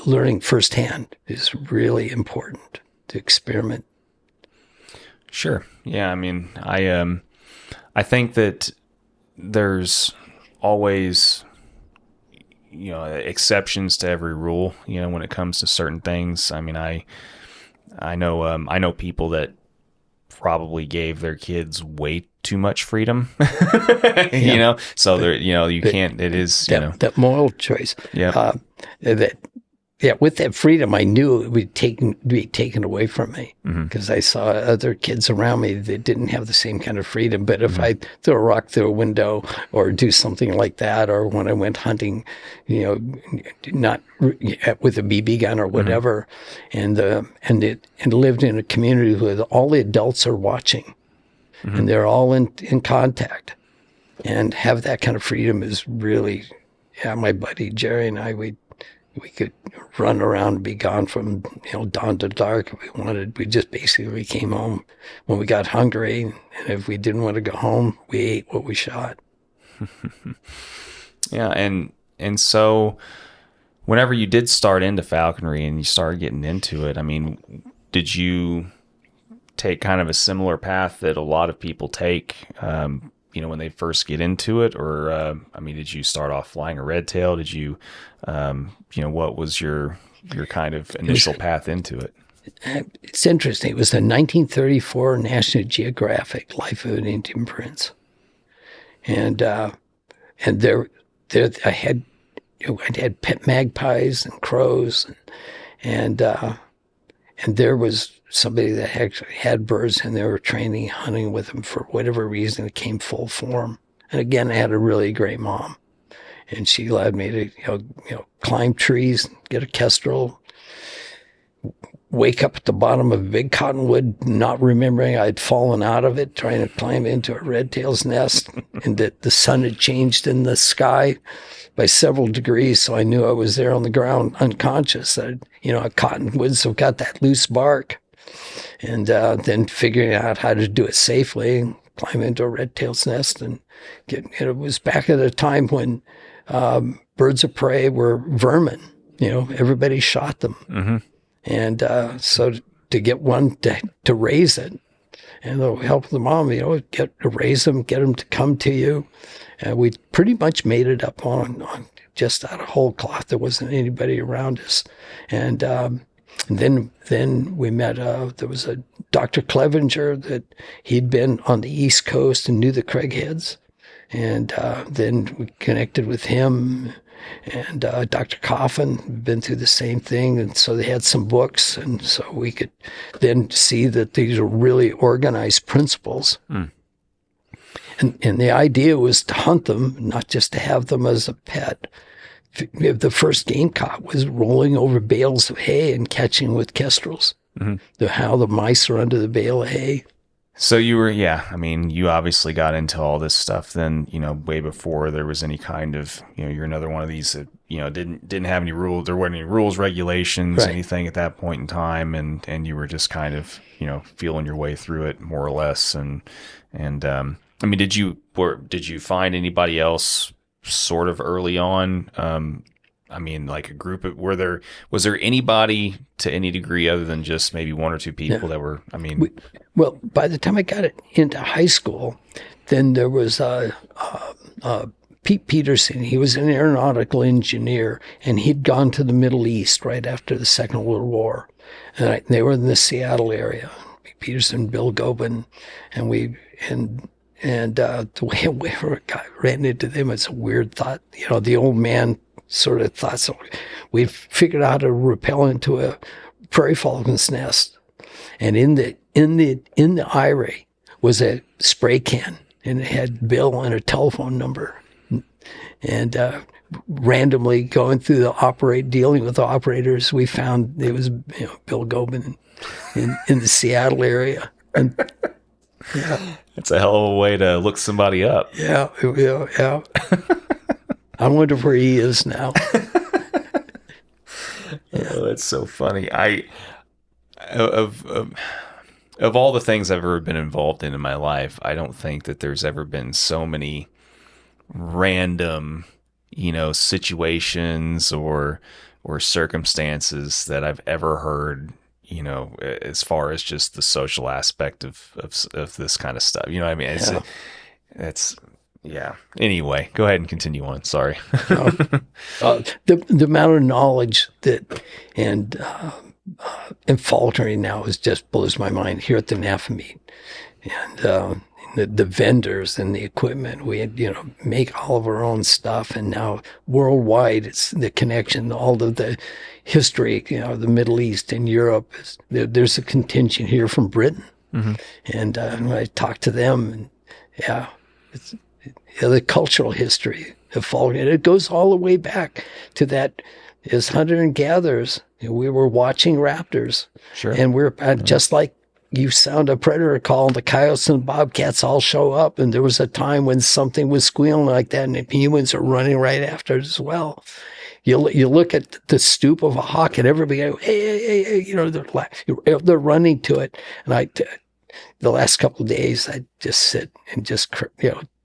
learning firsthand is really important to experiment. Sure. Yeah. I mean, I think that there's always, exceptions to every rule, when it comes to certain things. I mean, I know people that probably gave their kids way too much freedom, so there, you can't, it is, that moral choice. Yeah. With that freedom, I knew it would be taken away from me because I saw other kids around me that didn't have the same kind of freedom. But if I threw a rock through a window or do something like that, or when I went hunting, not with a BB gun or whatever, and lived in a community where all the adults are watching and they're all in contact, and have that kind of freedom is really, my buddy Jerry and I, we could run around and be gone from dawn to dark if we wanted. We just basically came home when we got hungry, and if we didn't want to go home, we ate what we shot. Yeah, and so whenever you did start into falconry and you started getting into it, I mean, did you take kind of a similar path that a lot of people take, when they first get into it? Or, did you start off flying a red tail? Did you, what was your kind of initial path into it? It's interesting. It was the 1934 National Geographic Life of an Indian Prince. And there I had pet magpies and crows, and there was somebody that actually had birds, and they were training hunting with them. For whatever reason, it came full form. And again, I had a really great mom, and she allowed me to climb trees, get a kestrel, wake up at the bottom of a big cottonwood, not remembering I'd fallen out of it, trying to climb into a red tail's nest, and that the sun had changed in the sky by several degrees, so I knew I was there on the ground unconscious. Cottonwoods have got that loose bark. And then figuring out how to do it safely, climb into a red tail's nest, and it was back at a time when birds of prey were vermin. Everybody shot them. Mm-hmm. And so to get one to raise it, and the help of the mom, get to raise them, get them to come to you. And we pretty much made it up on just out of whole cloth. There wasn't anybody around us. And then we met, there was a Dr. Clevenger that he'd been on the East Coast and knew the Craigheads. And then we connected with him, and Dr. Coffin had been through the same thing. And so they had some books, and so we could then see that these are really organized principles. Mm. And the idea was to hunt them, not just to have them as a pet. The first game caught was rolling over bales of hay and catching with kestrels. Mm-hmm. How the mice are under the bale of hay. So you were, you obviously got into all this stuff then, way before there was any kind of, you're another one of these that, didn't have any rules. There weren't any rules, regulations, right, anything at that point in time. And you were just kind of, feeling your way through it more or less. Did you find anybody else sort of early on? Like a group of, was there anybody to any degree other than just maybe one or two people that were, well, by the time I got into high school, then there was Pete Peterson. He was an aeronautical engineer, and he'd gone to the Middle East right after the Second World War. And they were in the Seattle area. Pete Peterson, Bill Gobin, and the way we ran into them, it's a weird thought. The old man sort of thought, so we figured out how to rappel into a prairie falcon's nest. And in the eyrie was a spray can, and it had Bill and a telephone number. And randomly going through dealing with the operators, we found it was Bill Gobin in the Seattle area. And yeah. It's a hell of a way to look somebody up. Yeah. I wonder where he is now. Yeah. Oh, that's so funny. Of all the things I've ever been involved in my life, I don't think that there's ever been so many random, situations or circumstances that I've ever heard, as far as just the social aspect of this kind of stuff. Anyway, go ahead and continue on. Sorry. The amount of knowledge that and falconry now just blows my mind here at the NAFA meet. And the vendors and the equipment, we had, make all of our own stuff. And now worldwide, it's the connection, all of the history, the Middle East and Europe. There's a contingent here from Britain. Mm-hmm. And when I talk to them, and it's the cultural history of falconry. And it goes all the way back to that as hunter and gatherers. We were watching raptors. Sure. And we're just like you sound a predator call, the coyotes and bobcats all show up. And there was a time when something was squealing like that, and humans are running right after it as well. You look at the stoop of a hawk, and everybody go, hey, they're running to it. And the last couple of days, I just sit and just,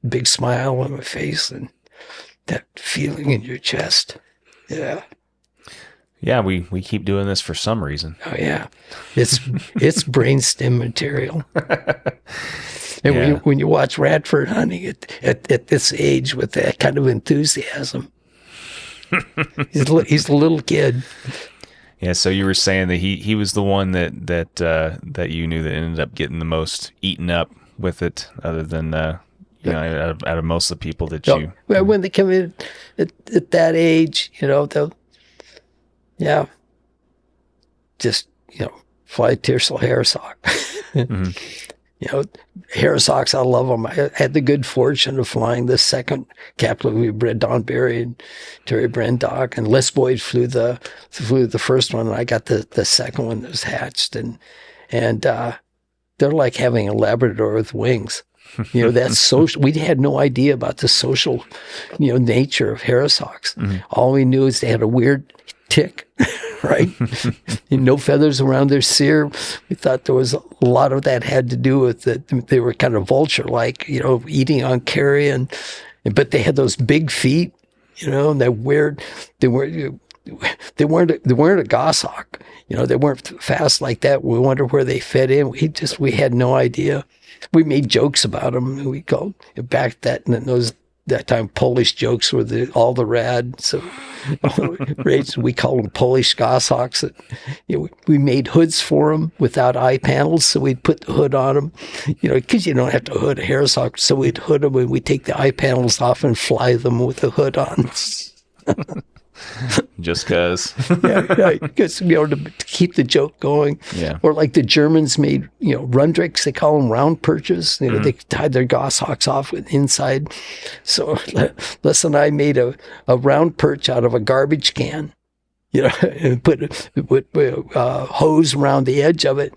big smile on my face and that feeling in your chest. Yeah. Yeah, we keep doing this for some reason. Oh yeah, it's brainstem material. And Yeah. when you watch Radford hunting at this age with that kind of enthusiasm, he's a little kid. Yeah, so you were saying that he was the one that you knew that ended up getting the most eaten up with it, other than out of most of the people that you. Well, when they come in at that age, they'll just fly Tiercel hairsock. Mm-hmm. Hairsoks, I love them. I had the good fortune of flying the second captive we bred, Don Berry and Terry Brendock, and Les Boyd flew the first one, and I got the second one that was hatched, and they're like having a Labrador with wings. That's social. We had no idea about the social, nature of hairsoks. Mm-hmm. All we knew is they had a weird tick, right? And no feathers around their cere. We thought there was a lot of that had to do with that. They were kind of vulture-like, eating on carrion, but they had those big feet, and that weird. They weren't a goshawk. They weren't fast like that. We wondered where they fit in. We had no idea. We made jokes about them. We called back that time Polish jokes were all the rad. So we called them Polish goshawks. We made hoods for them without eye panels, so we'd put the hood on them. Because you don't have to hood a hairsock, so we'd hood them and we'd take the eye panels off and fly them with the hood on. Just because. Yeah, because to keep the joke going. Yeah. Or like the Germans made, rundricks, they call them round perches. They tied their goshawks off with inside. So Les and I made a round perch out of a garbage can, and put hose around the edge of it,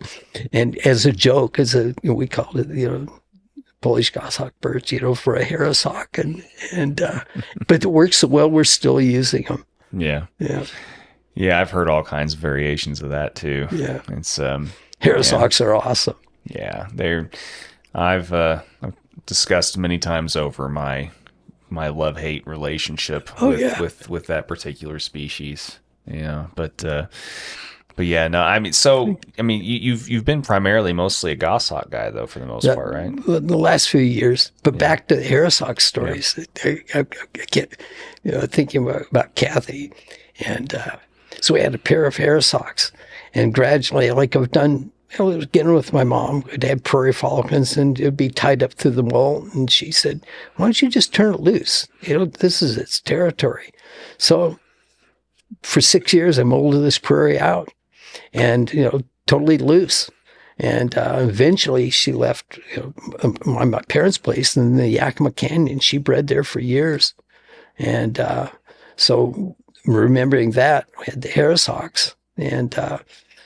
and as a joke, we called it, Polish goshawk perch, for a hairsock, and but it works so well, we're still using them. Yeah. Yeah. Yeah, I've heard all kinds of variations of that too. Yeah. It's hairsoks are awesome. Yeah, I've discussed many times over my love-hate relationship with that particular species. Yeah, but yeah, no, you've been primarily mostly a goshawk guy though, for the most part, right? The last few years, but back to the hairsock stories. Yeah. I get, thinking about Kathy, and so we had a pair of hairsoks, and gradually, like I've done, I was getting with my mom. We'd have prairie falcons, and it'd be tied up through the wall. And she said, "Why don't you just turn it loose? This is its territory." So for 6 years, I molded this prairie out, and totally loose. And eventually she left my parents' place in the Yakima Canyon. She bred there for years. And so remembering that, we had the hairsoks. And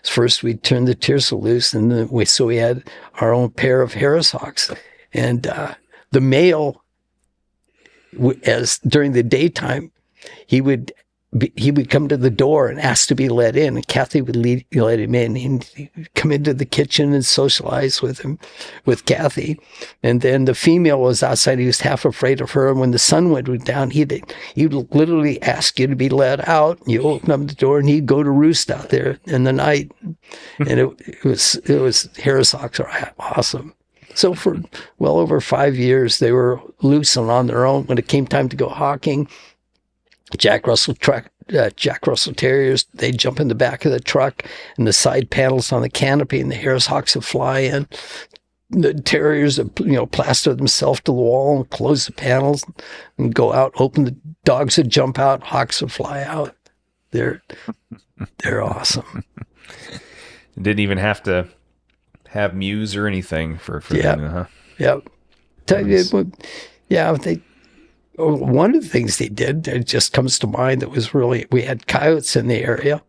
first we turned the Tiercel loose, and then we had our own pair of hairsoks. And the male, during the daytime, he would come to the door and ask to be let in, and Kathy would let him in. He'd come into the kitchen and socialize with Kathy. And then the female was outside. He was half afraid of her. And when the sun went down, he'd literally ask you to be let out. You open up the door, and he'd go to roost out there in the night. And it was hairsoks are awesome. So for well over 5 years, they were loose and on their own. When it came time to go hawking, Jack Russell Terriers, they jump in the back of the truck, and the side panels on the canopy, and the hairsoks would fly in. The Terriers would, plaster themselves to the wall and close the panels and go out, open the dogs would jump out, hawks would fly out. They're awesome. Didn't even have to have mews or anything for them, huh? Yep. Nice. One of the things they did that just comes to mind that was we had coyotes in the area,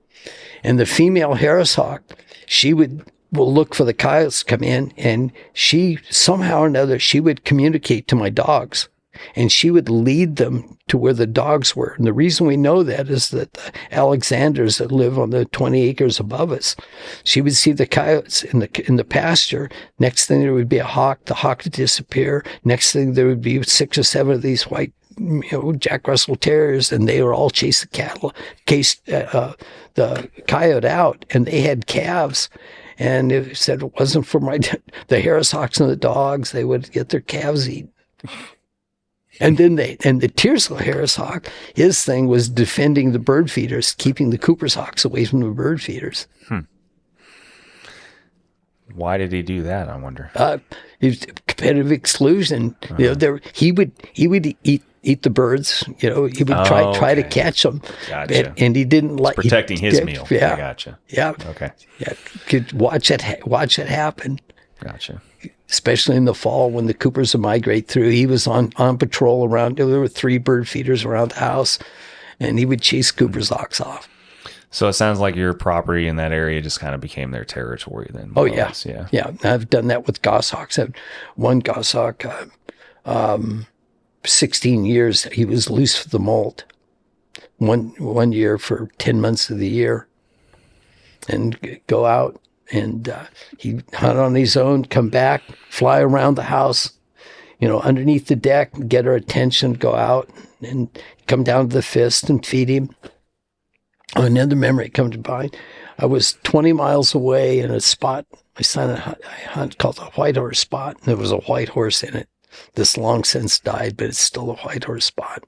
and the female hairsock, she will look for the coyotes to come in, and she, somehow or another, she would communicate to my dogs, and she would lead them to where the dogs were. And the reason we know that is that the Alexanders that live on the 20 acres above us, she would see the coyotes in the pasture. Next thing there would be a hawk. The hawk would disappear. Next thing there would be 6 or 7 of these white Jack Russell Terriers, and they were all chase the coyote out, and they had calves. And it said it wasn't for the Harris Hawks and the dogs, they would get their calves eaten. And then the Tiersville Harris Hawk, his thing was defending the bird feeders, keeping the Cooper's Hawks away from the bird feeders. Why did he do that, I wonder? It was competitive exclusion. He would eat the birds. He would try to catch them. Gotcha. And he didn't like protecting his meal. Yeah. I gotcha. Yeah. Okay. Yeah. Could watch it happen. Gotcha. Especially in the fall when the Coopers would migrate through. He was on patrol around. There were 3 bird feeders around the house, and he would chase Cooper's Hawks off. So it sounds like your property in that area just kind of became their territory then. Oh, yeah. Yeah. I've done that with goshawks. I had one goshawk, 16 years, he was loose for the molt. One year for 10 months of the year. And go out and he'd hunt on his own, come back, fly around the house, underneath the deck, get our attention, go out and come down to the fist and feed him. Oh, another memory comes to mind. I was 20 miles away in a spot. My son and I hunt called the White Horse Spot. And there was a white horse in it. This long since died, but it's still a white horse spot.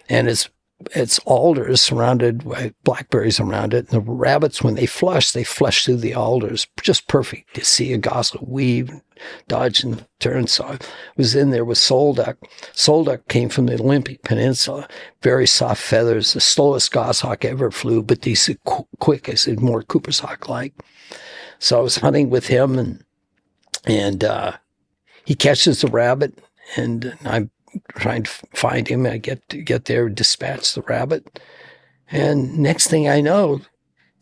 And it's alders surrounded by blackberries around it. And the rabbits, when they flush through the alders. Just perfect to see a goshawk weave, dodge and turn. So I was in there with soul duck. Soul duck came from the Olympic Peninsula. Very soft feathers, the slowest goshawk ever flew, but these quick, I said, more Cooper's Hawk-like. So I was hunting with him, and he catches the rabbit, and I'm trying to find him. I get there, dispatch the rabbit, and next thing I know,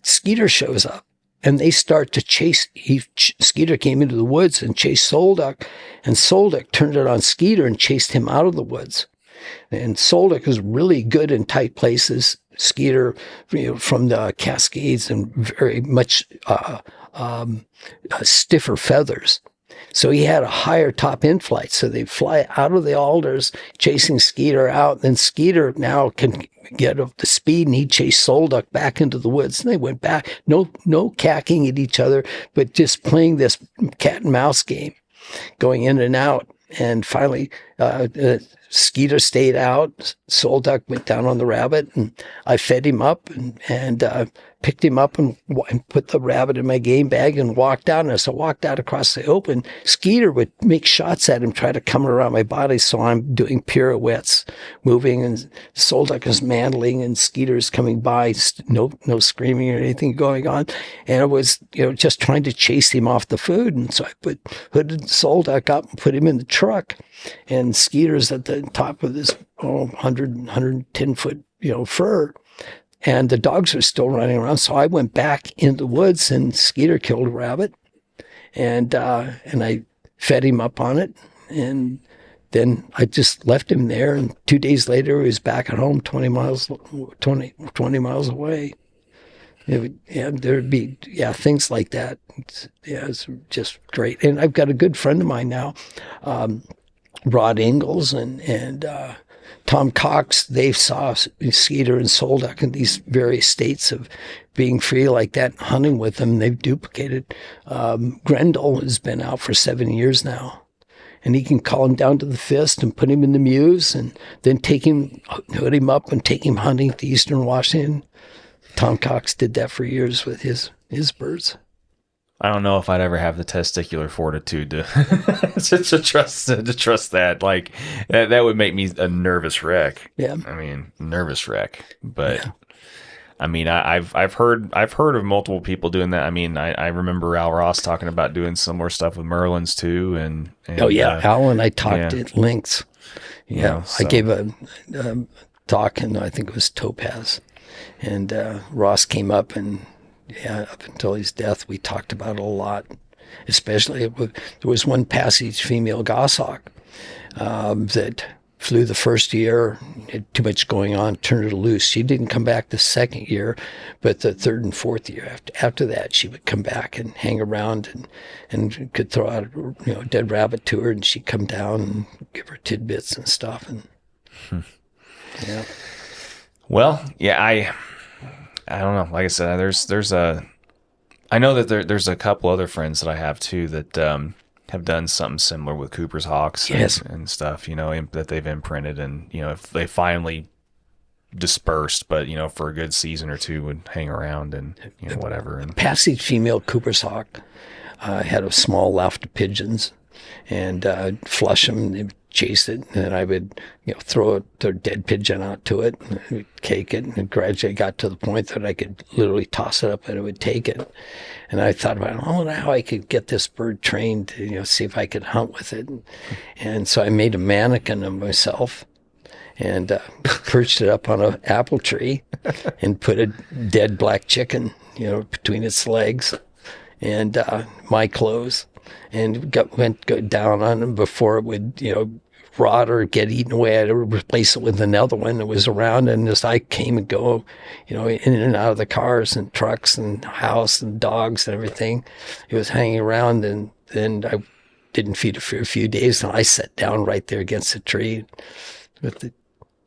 Skeeter shows up, and they start to chase. Skeeter came into the woods and chased Soul Duck, and Soul Duck turned it on Skeeter and chased him out of the woods. And Soul Duck is really good in tight places. Skeeter, from the Cascades, and very much stiffer feathers. So he had a higher top end flight. So they fly out of the alders, chasing Skeeter out. Then Skeeter now can get up the speed, and he chased Soul Duck back into the woods. And they went back, no cacking at each other, but just playing this cat and mouse game, going in and out. And finally, Skeeter stayed out. Soul Duck went down on the rabbit, and I fed him up and picked him up and put the rabbit in my game bag and walked out. And as I walked out across the open, Skeeter would make shots at him, try to come around my body. So I'm doing pirouettes, moving, and Soul Duck is mantling, and Skeeter's coming by. No screaming or anything going on. And I was, just trying to chase him off the food. And so I hooded Soul Duck up and put him in the truck. And Skeeter's at the top of this 110 foot, fur. And the dogs were still running around. So I went back in the woods, and Skeeter killed a rabbit. And I fed him up on it. And then I just left him there. And 2 days later, he was back at home 20 miles away. There'd be things like that. It's just great. And I've got a good friend of mine now, Rod Ingalls and Tom Cox. They saw Skeeter and Soul Duck in these various states of being free like that, hunting with them. They've duplicated. Grendel has been out for 7 years now. And he can call him down to the fist and put him in the mews, and then hood him up and take him hunting to Eastern Washington. Tom Cox did that for years with his birds. I don't know if I'd ever have the testicular fortitude to to trust that. Like that would make me a nervous wreck. Yeah, I mean, nervous wreck. But yeah. I mean, I've heard of multiple people doing that. I mean, I remember Al Ross talking about doing similar stuff with Merlins too. And Al and I talked at lengths. Yeah, so. I gave a talk, and I think it was Topaz, and Ross came up, and up until his death, we talked about it a lot. Especially, there was one passage female goshawk that flew the first year, had too much going on, turned her loose. She didn't come back the second year, but the third and fourth year after that, she would come back and hang around and could throw out a dead rabbit to her, and she'd come down and give her tidbits and stuff. And Yeah. Well, yeah, I don't know. Like I said, I know that there's a couple other friends that I have too that have done something similar with Cooper's Hawks and stuff, that they've imprinted, and, if they finally dispersed, but, for a good season or two would hang around and, whatever. And Passage female Cooper's Hawk had a small loft of pigeons, and flush them, they would chase it, and then I would, throw a dead pigeon out to it, and I would cake it, and gradually got to the point that I could literally toss it up and it would take it. And I thought about, I wonder how I could get this bird trained to, see if I could hunt with it. And so I made a mannequin of myself and perched it up on an apple tree and put a dead black chicken, between its legs and my clothes, and went down on him before it would, rot or get eaten away. I had to replace it with another one that was around, and as I came and go, in and out of the cars and trucks and house and dogs and everything, it was hanging around, and then I didn't feed it for a few days, and I sat down right there against the tree with the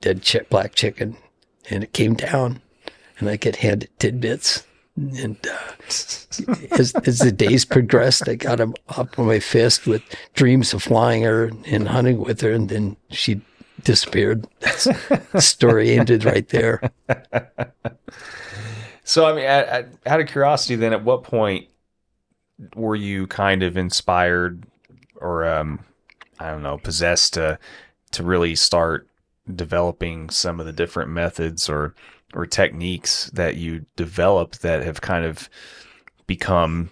dead black chicken, and it came down, and I get handed tidbits. And as the days progressed, I got him up on my fist with dreams of flying her and hunting with her, and then she disappeared. The story ended right there. So, I mean, out of curiosity, then, at what point were you kind of inspired or, I don't know, possessed to really start developing some of the different methods or techniques that you developed that have kind of become,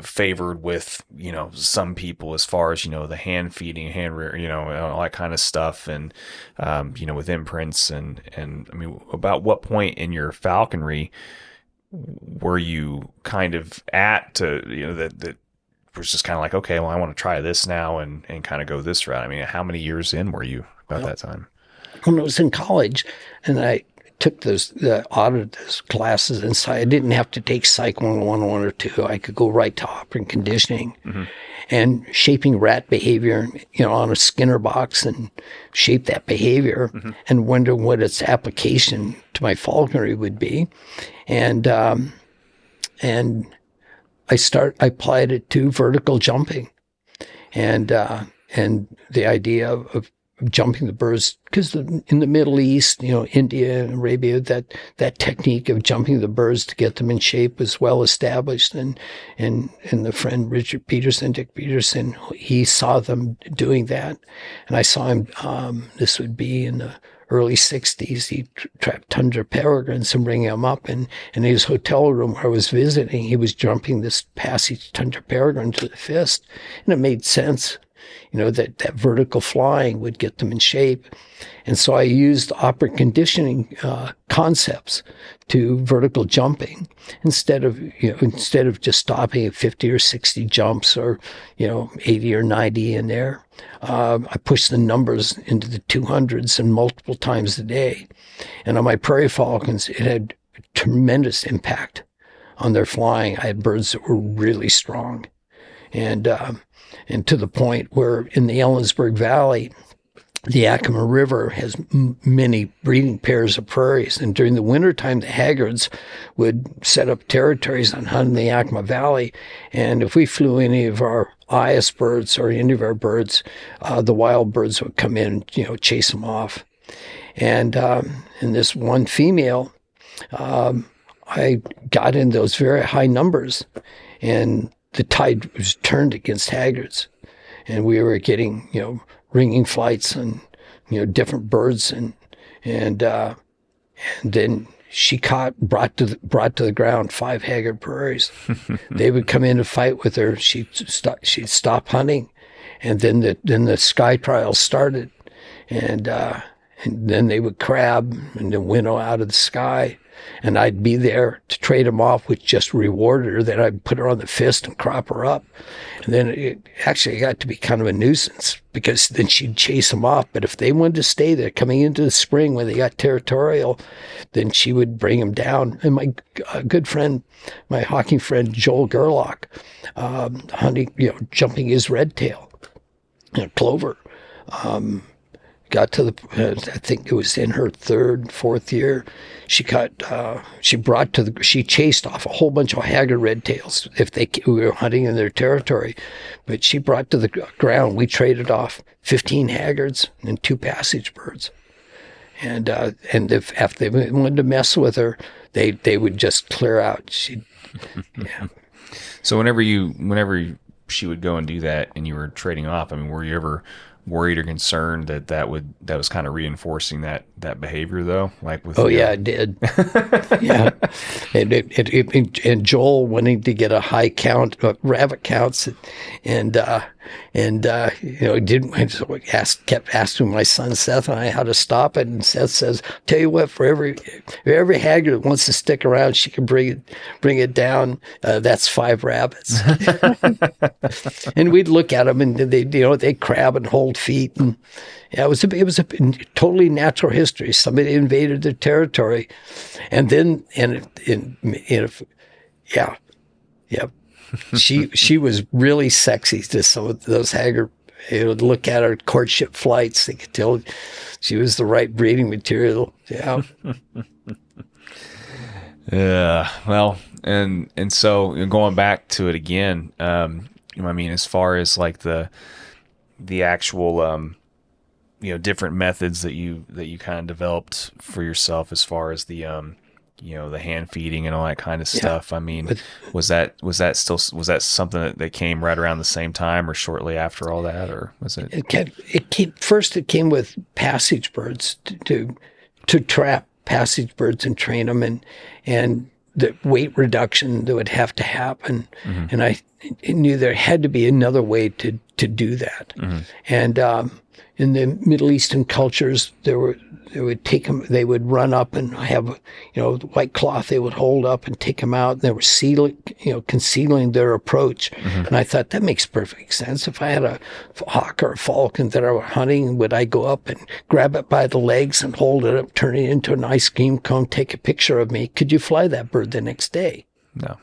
favored with, some people as far as, the hand feeding, hand rear, all that kind of stuff. And, with imprints and I mean, about what point in your falconry were you kind of at to, that was just kind of like, okay, well, I want to try this now and kind of go this route. I mean, how many years in were you about that time? When I was in college, and I took the audited classes, and so I didn't have to take Psych 101 or 2. I could go right to operant conditioning and shaping rat behavior, on a Skinner box, and shape that behavior and wonder what its application to my falconry would be. And I applied it to vertical jumping, and the idea of jumping the birds, because in the Middle East, India and Arabia, that technique of jumping the birds to get them in shape was well established. And the friend Dick Peterson, he saw them doing that. And I saw him, this would be in the early 60s, he trapped tundra peregrines and bringing them up. And in his hotel room where I was visiting, he was jumping this passage tundra peregrine to the fist. And it made sense. That vertical flying would get them in shape. And so I used operant conditioning concepts to vertical jumping instead of just stopping at 50 or 60 jumps or, 80 or 90 in there. I pushed the numbers into the 200s and multiple times a day. And on my prairie falcons, it had tremendous impact on their flying. I had birds that were really strong. And to the point where in the Ellensburg Valley, the Yakima River has many breeding pairs of prairies. And during the wintertime, the haggards would set up territories on hunting the Yakima Valley. And if we flew any of our eyas birds or any of our birds, the wild birds would come in, chase them off. And in this one female, I got in those very high numbers, and the tide was turned against haggards, and we were getting, ringing flights and, different birds, and then she brought to the ground 5 haggard prairies. They would come in to fight with her. She'd stop hunting, and then the sky trials started, and then they would crab and then winnow out of the sky. And I'd be there to trade them off, which just rewarded her. Then I'd put her on the fist and crop her up. And then it actually got to be kind of a nuisance, because then she'd chase them off. But if they wanted to stay there coming into the spring when they got territorial, then she would bring them down. And my good friend, my hawking friend, Joel Gerlach, hunting, jumping his red tail, plover, got to the, I think it was in her 3rd, 4th year, she chased off a whole bunch of haggard redtails if we were hunting in their territory, but she brought to the ground, we traded off 15 haggards and 2 passage birds. And if they wanted to mess with her, they would just clear out. Yeah. So whenever she would go and do that and you were trading off, I mean, were you ever worried or concerned that was kind of reinforcing that behavior though? Like with yeah, it did. Yeah. And Joel wanting to get a high count of rabbit counts and kept asking my son Seth and I how to stop it, and Seth says, tell you what, for every haggard that wants to stick around, she can bring it down. That's 5 rabbits. And we'd look at them and they crab and hold feet, and yeah, it was a totally natural history. Somebody invaded their territory, and then she was really sexy to some of those haggard. You would look at her courtship flights; they could tell she was the right breeding material. Yeah. Yeah. Well, and so going back to it again, I mean, as far as like the actual different methods that you kind of developed for yourself, as far as the the hand feeding and all that kind of stuff. I mean, was that something that came right around the same time or shortly after all that, or was it? It came with passage birds to trap passage birds and train them, and the weight reduction that would have to happen. Mm-hmm. And I knew there had to be another way to do that. Mm-hmm. And in the Middle Eastern cultures, they would run up and have, the white cloth they would hold up and take them out. And they were concealing their approach. Mm-hmm. And I thought that makes perfect sense. If I had a hawk or a falcon that I were hunting, would I go up and grab it by the legs and hold it up, turn it into an ice cream cone, take a picture of me? Could you fly that bird the next day? No.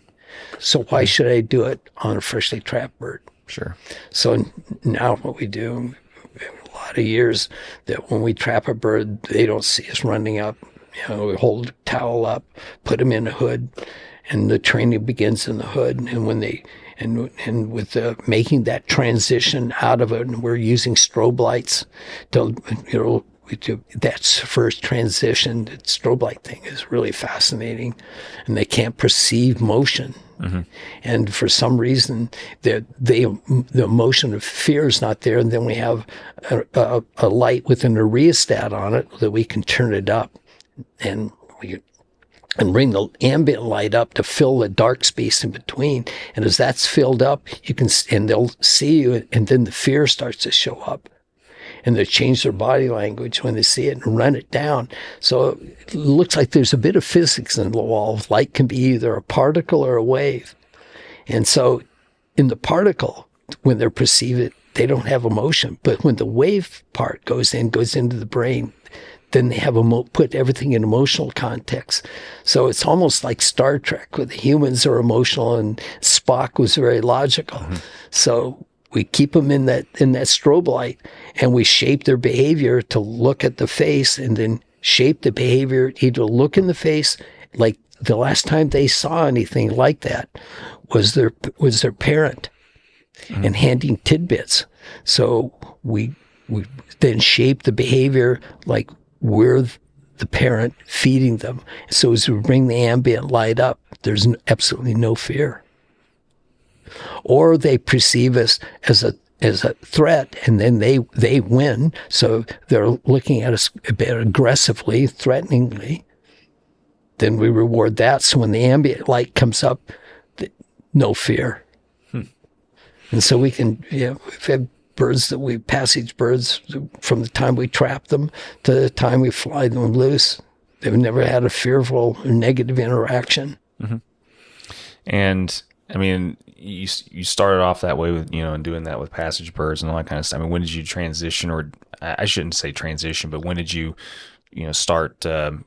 So why should I do it on a freshly trapped bird? Sure. So now what we do, a lot of years that when we trap a bird, they don't see us running up. We hold a towel up, put them in a hood, and the training begins in the hood. And when they with making that transition out of it, and we're using strobe lights to that's the first transition. The strobe light thing is really fascinating, and they can't perceive motion. Mm-hmm. And for some reason, the emotion of fear is not there. And then we have a light with an rheostat on it that we can turn it up, and bring the ambient light up to fill the dark space in between. And as that's filled up, and they'll see you, and then the fear starts to show up. And they change their body language when they see it and run it down. So it looks like there's a bit of physics involved. Light can be either a particle or a wave. And so in the particle, when they perceive it, they don't have emotion. But when the wave part goes into the brain, then they have put everything in emotional context. So it's almost like Star Trek, where the humans are emotional and Spock was very logical. Mm-hmm. So we keep them in that strobe light, and we shape their behavior to look at the face, and then shape the behavior either look in the face. Like the last time they saw anything like that was their parent, mm-hmm. and handing tidbits. So we then shape the behavior like we're the parent feeding them. So as we bring the ambient light up, there's absolutely no fear. Or they perceive us as a threat, and then they win. So they're looking at us a bit aggressively, threateningly. Then we reward that. So when the ambient light comes up, no fear. And so we can, we've had birds passage birds from the time we trap them to the time we fly them loose. They've never had a fearful or negative interaction. Mm-hmm. And I mean, you started off that way with, and doing that with passage birds and all that kind of stuff. I mean, when did you transition, or I shouldn't say transition, but when did you, start, trying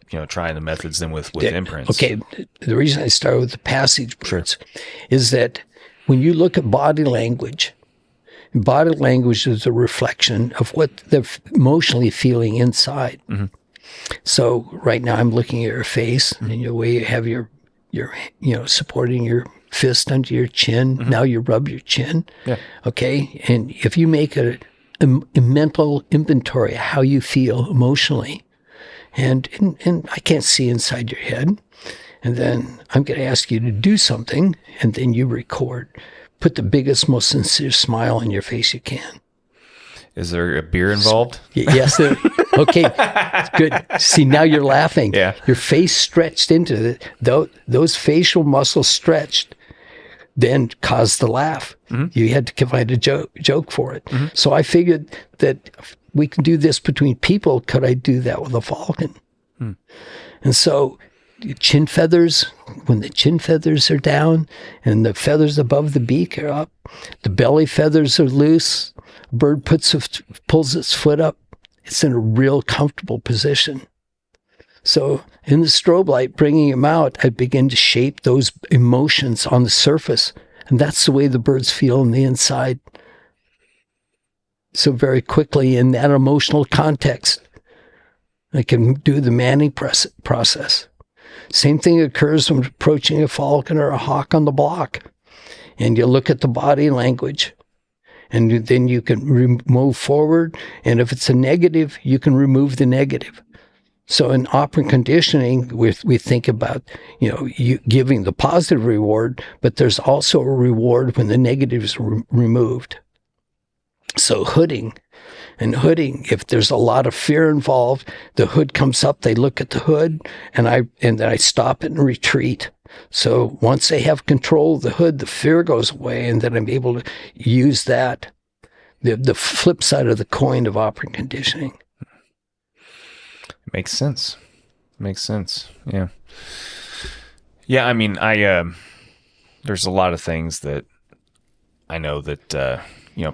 the methods then with imprints? Okay. The reason I started with the passage birds is that when you look at body language, Body language is a reflection of what they're emotionally feeling inside. Mm-hmm. So right now I'm looking at your face, and the way you have your supporting your fist under your chin. Mm-hmm. Now you rub your chin. Yeah. Okay. And if you make a mental inventory of how you feel emotionally, and I can't see inside your head, and then I'm going to ask you to do something, and then you record. Put the biggest, most sincere smile on your face you can. Is there a beer involved? Yes. Okay. Good. See, now you're laughing. Yeah. Your face stretched into it. Those facial muscles stretched then caused the laugh. Mm-hmm. You had to find a joke for it. Mm-hmm. So I figured that we can do this between people. Could I do that with a falcon? Mm. And so chin feathers, when the chin feathers are down and the feathers above the beak are up, the belly feathers are loose, a bird pulls its foot up, it's in a real comfortable position. So in the strobe light, bringing them out, I begin to shape those emotions on the surface. And that's the way the birds feel on the inside. So very quickly in that emotional context, I can do the manning process. Same thing occurs when approaching a falcon or a hawk on the block. And you look at the body language. And then you can move forward. And if it's a negative, you can remove the negative. So in operant conditioning, we think about, you giving the positive reward, but there's also a reward when the negative is removed. So hooding, if there's a lot of fear involved, the hood comes up, they look at the hood, and then I stop it and retreat. So once they have control of the hood, the fear goes away, and then I'm able to use that, the flip side of the coin of operant conditioning. Makes sense. Yeah. Yeah. I mean, there's a lot of things that I know that,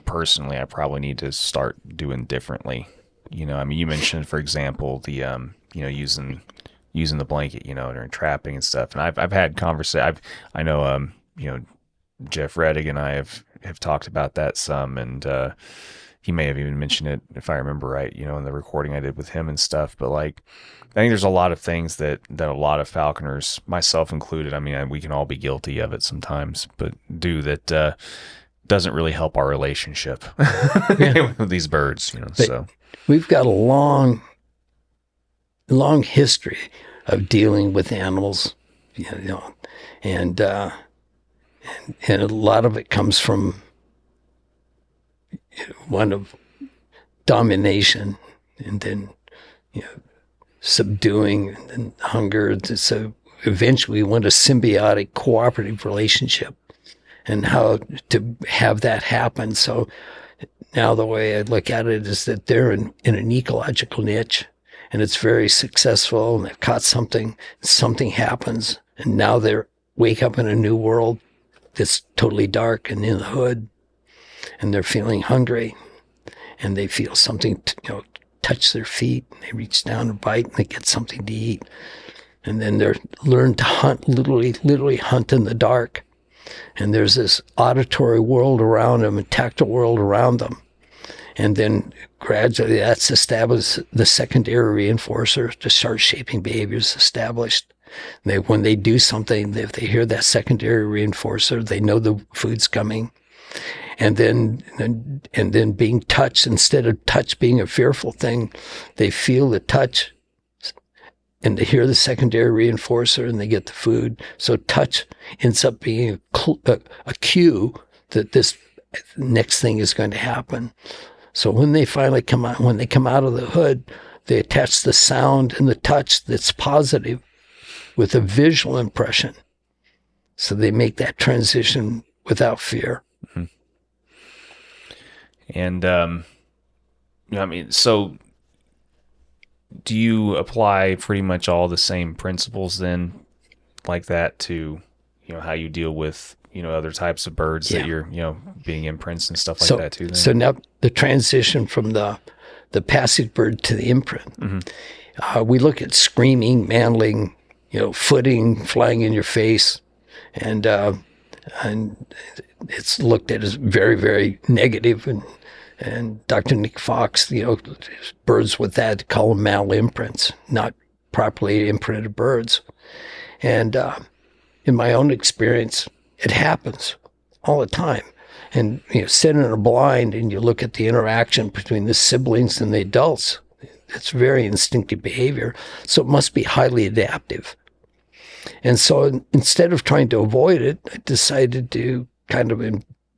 personally, I probably need to start doing differently. You mentioned, for example, the, using the blanket, during trapping and stuff. And I've had conversations. I know, Jeff Reddig and I have talked about that some, and, he may have even mentioned it, if I remember right, in the recording I did with him and stuff. But I think there's a lot of things that a lot of falconers, myself included, I mean, we can all be guilty of it sometimes, but that doesn't really help our relationship with these birds. So we've got a long history of dealing with animals, and a lot of it comes from one of domination, and then subduing, and then hunger. So eventually we want a symbiotic cooperative relationship, and how to have that happen. So now the way I look at it is that they're in an ecological niche, and it's very successful, and they've caught something happens, and now they wake up in a new world that's totally dark and in the hood. And they're feeling hungry, and they feel something, touch their feet. And they reach down and bite, and they get something to eat. And then they're learn to hunt, literally hunt in the dark. And there's this auditory world around them, and tactile world around them. And then gradually that's established, the secondary reinforcer to start shaping behaviors established. When they do something, if they hear that secondary reinforcer, they know the food's coming. And then being touched, instead of touch being a fearful thing, they feel the touch and they hear the secondary reinforcer and they get the food. So touch ends up being a cue that this next thing is going to happen. So when they finally come out of the hood, they attach the sound and the touch that's positive with a visual impression. So they make that transition without fear. Mm-hmm. And, so do you apply pretty much all the same principles then like that to, how you deal with, other types of birds that you're, being imprints and stuff like that too? Then? So now the transition from the passive bird to the imprint, mm-hmm. We look at screaming, mantling, footing, flying in your face, and and it's looked at as very, very negative. And Dr. Nick Fox, birds with that, call them malimprints, not properly imprinted birds. And in my own experience, it happens all the time. And sitting in a blind and you look at the interaction between the siblings and the adults, it's very instinctive behavior. So it must be highly adaptive. And so instead of trying to avoid it, I decided to kind of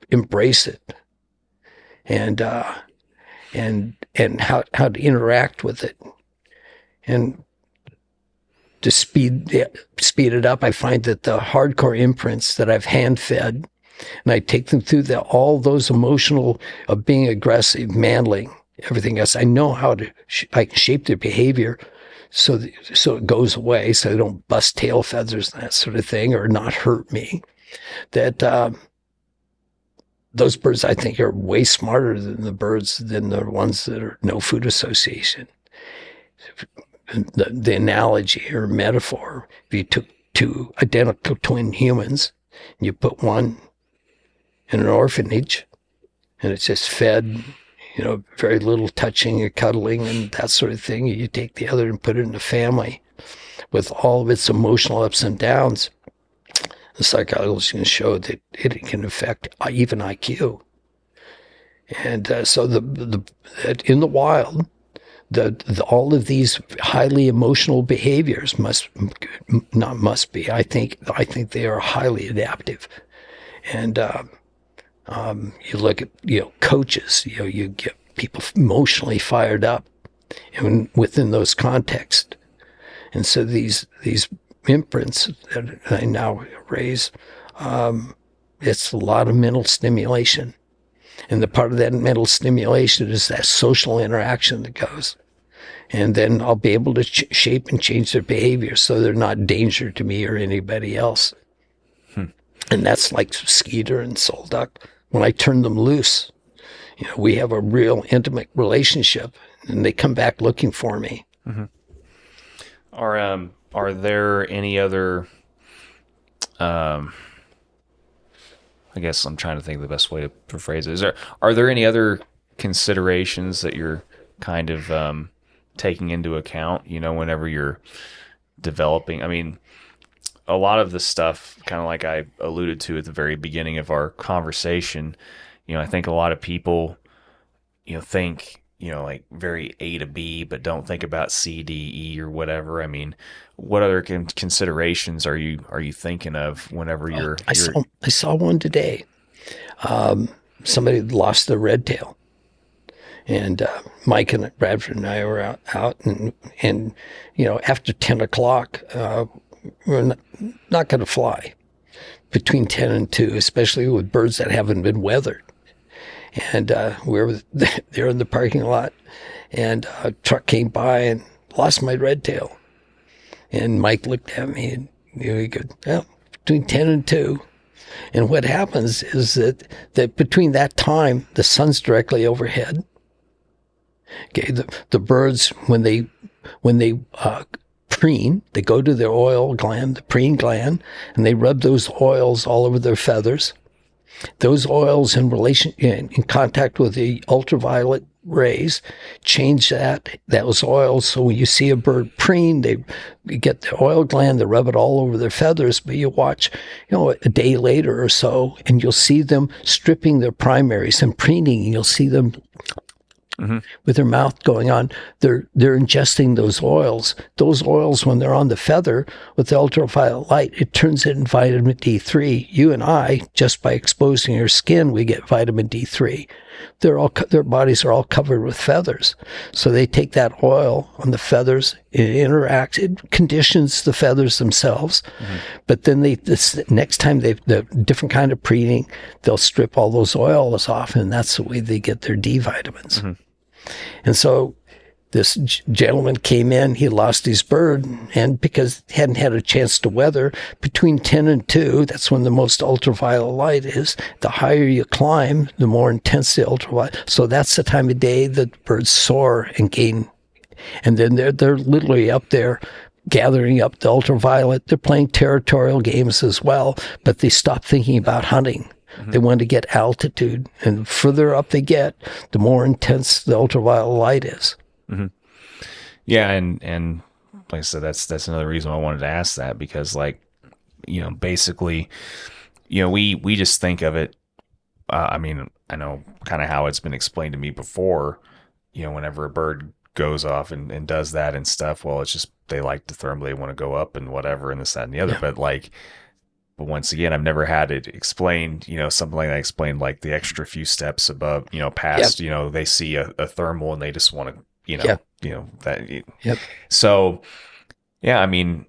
embrace it and how to interact with it. And to speed it up, I find that the hardcore imprints that I've hand-fed, and I take them through all those emotional of being aggressive, manling, everything else. I know how I can shape their behavior so it goes away, so they don't bust tail feathers and that sort of thing, or not hurt me. That those birds, I think, are way smarter than the ones that are no food association. The analogy or metaphor, if you took two identical twin humans and you put one in an orphanage and it's just fed, very little touching or cuddling and that sort of thing, you take the other and put it in a family with all of its emotional ups and downs, the psychology can show that it can affect even IQ. And so in the wild, all of these highly emotional behaviors I think they are highly adaptive. And you look at coaches, you get people emotionally fired up within those contexts. And so these imprints that I now raise, it's a lot of mental stimulation. And the part of that mental stimulation is that social interaction that goes. And then I'll be able to shape and change their behavior so they're not a danger to me or anybody else. And that's like Skeeter and Solduck. When I turn them loose, we have a real intimate relationship, and they come back looking for me. Mm-hmm. Are there any other? I guess I'm trying to think of the best way to phrase it. Are there any other considerations that you're kind of taking into account? Whenever you're developing. I mean, a lot of the stuff, kind of like I alluded to at the very beginning of our conversation, I think a lot of people, think, like very A to B, but don't think about C, D, E, or whatever. I mean, what other considerations are you thinking of whenever you're? I saw one today. Somebody lost their red tail, and Mike and Bradford and I were out, and after 10 o'clock. We're not going to fly between 10 and 2, especially with birds that haven't been weathered. And we were there in the parking lot, and a truck came by and lost my red tail. And Mike looked at me and he goes, well, between 10 and 2. And what happens is that between that time, the sun's directly overhead. Okay, the birds, when they preen, they go to their oil gland, the preen gland, and they rub those oils all over their feathers. Those oils in contact with the ultraviolet rays change those oils. So when you see a bird preen, they get the oil gland, they rub it all over their feathers, but you watch, a day later or so, and you'll see them stripping their primaries and preening, and you'll see them with their mouth going on. They're ingesting those oils. Those oils, when they're on the feather with the ultraviolet light, it turns it in vitamin D3. You and I, just by exposing your skin, we get vitamin D3. Their bodies are all covered with feathers. So they take that oil on the feathers, it conditions the feathers themselves. But then next time the different kind of preening, they'll strip all those oils off, and that's the way they get their D vitamins. And so this gentleman came in, he lost his bird, and because he hadn't had a chance to weather, between 10 and 2, that's when the most ultraviolet light is. The higher you climb, the more intense the ultraviolet. So that's the time of day that birds soar and gain. And then they're literally up there gathering up the ultraviolet. They're playing territorial games as well, but they stop thinking about hunting. They want to get altitude, and the further up they get, the more intense the ultraviolet light is. Yeah, and like I said, that's another reason I wanted to ask that, because basically, we just think of it. I mean, I know kind of how it's been explained to me before. Whenever a bird goes off and does that and stuff, well, it's just they like the thermal, they want to go up and whatever, and this, that, and the other. But once again, I've never had it explained, something like that explained, like the extra few steps above, past, they see a thermal and they just want to, that. So, yeah, I mean,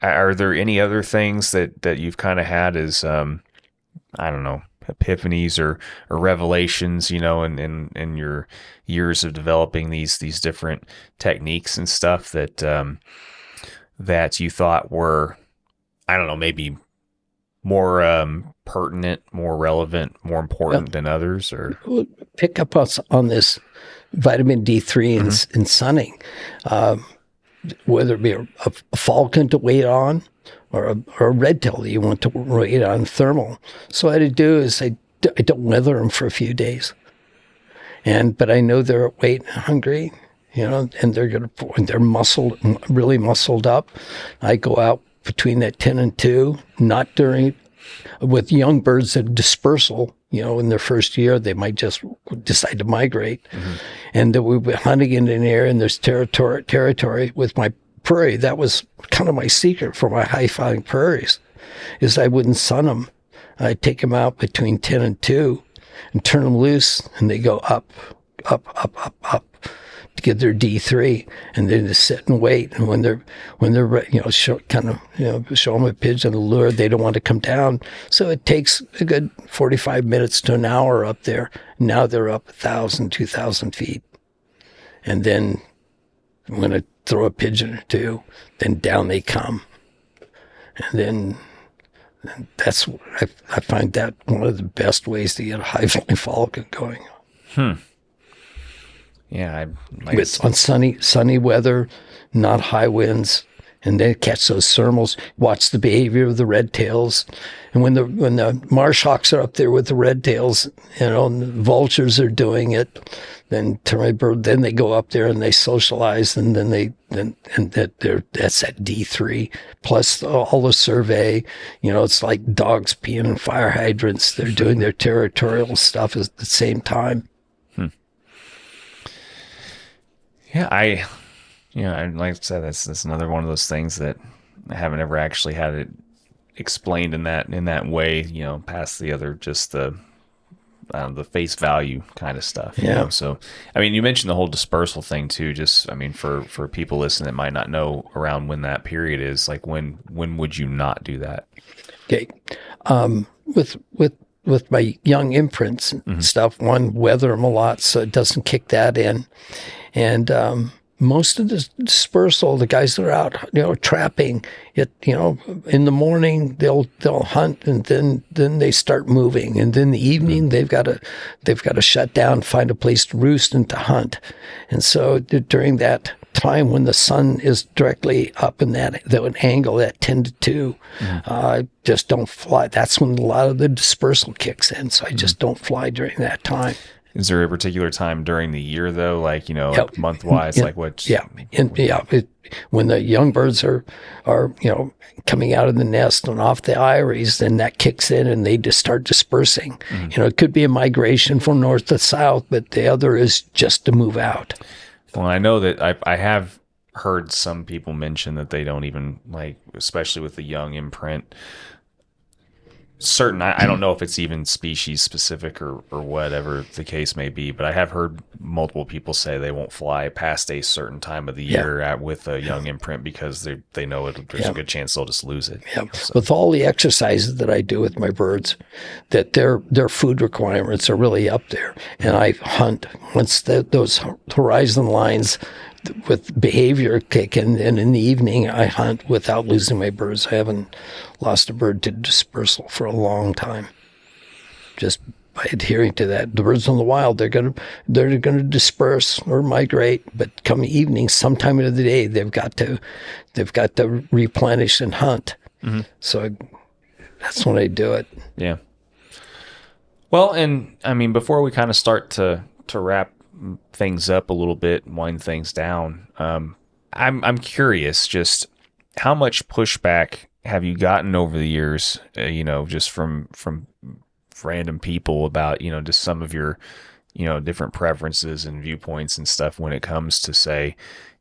are there any other things that you've kind of had as, I don't know, epiphanies or revelations, in your years of developing these different techniques and stuff that you thought were, I don't know, maybe more pertinent, more relevant, more important than others? Or we'll pick up on this vitamin D3 in sunning, whether it be a falcon to wait on or a red tail that you want to wait on thermal. So what I do is I don't weather them for a few days, but I know they're at weight and hungry, and they're muscled, really muscled up. I go out between that 10 and 2, not with young birds at dispersal, in their first year, they might just decide to migrate. And we've been hunting in an area and there's territory with my prairie. That was kind of my secret for my high-flying prairies, is I wouldn't sun them. I'd take them out between 10 and 2 and turn them loose, and they go up, up, up, up, up to get their D3, and then just sit and wait. And when they're show them a pigeon, a lure, they don't want to come down. So it takes a good 45 minutes to an hour up there. Now they're up 1,000, 2,000 feet. And then I'm going to throw a pigeon or two, then down they come. And then that's, I find that one of the best ways to get a high-flying falcon going. Yeah, on sunny weather, not high winds, and then catch those thermals. Watch the behavior of the red tails, and when the marsh hawks are up there with the red tails, and the vultures are doing it, then then they go up there and they socialize, and that's that D3 plus all the survey. It's like dogs peeing in fire hydrants. They're doing their territorial stuff at the same time. Yeah, like I said, that's another one of those things that I haven't ever actually had it explained in that way, past the other, just the face value kind of stuff. So, I mean, you mentioned the whole dispersal thing too. Just, I mean, for people listening that might not know around when that period is, like when would you not do that? Okay, with my young imprints and stuff, weather them a lot so it doesn't kick that in. And most of the dispersal, the guys that are out, trapping it, in the morning they'll hunt, and then they start moving, and then in the evening they've got to shut down, find a place to roost and to hunt. And so during that time when the sun is directly up in that angle, that 10 to 2, just don't fly. That's when a lot of the dispersal kicks in. So I just don't fly during that time. Is there a particular time during the year though, like, like month-wise, like what? Yeah. When the young birds are coming out of the nest and off the eyries, then that kicks in and they just start dispersing. It could be a migration from north to south, but the other is just to move out. Well, I know that I have heard some people mention that they don't even, like, especially with the young imprint, I don't know if it's even species specific or whatever the case may be, but I have heard multiple people say they won't fly past a certain time of the year with a young imprint because they know there's a good chance they'll just lose it. Yeah. So. With all the exercises that I do with my birds, that their food requirements are really up there, and I hunt once those horizon lines with behavior kick in, and in the evening I hunt without losing my birds. I haven't lost a bird to dispersal for a long time. Just by adhering to that. The birds in the wild, they're gonna disperse or migrate, but come evening, sometime of the day, they've got to replenish and hunt. Mm-hmm. So that's when I do it. Yeah. Well, and I mean, before we kind of start to wrap things up a little bit, wind things down, I'm curious, just how much pushback have you gotten over the years, just from random people about, just some of your, different preferences and viewpoints and stuff when it comes to, say,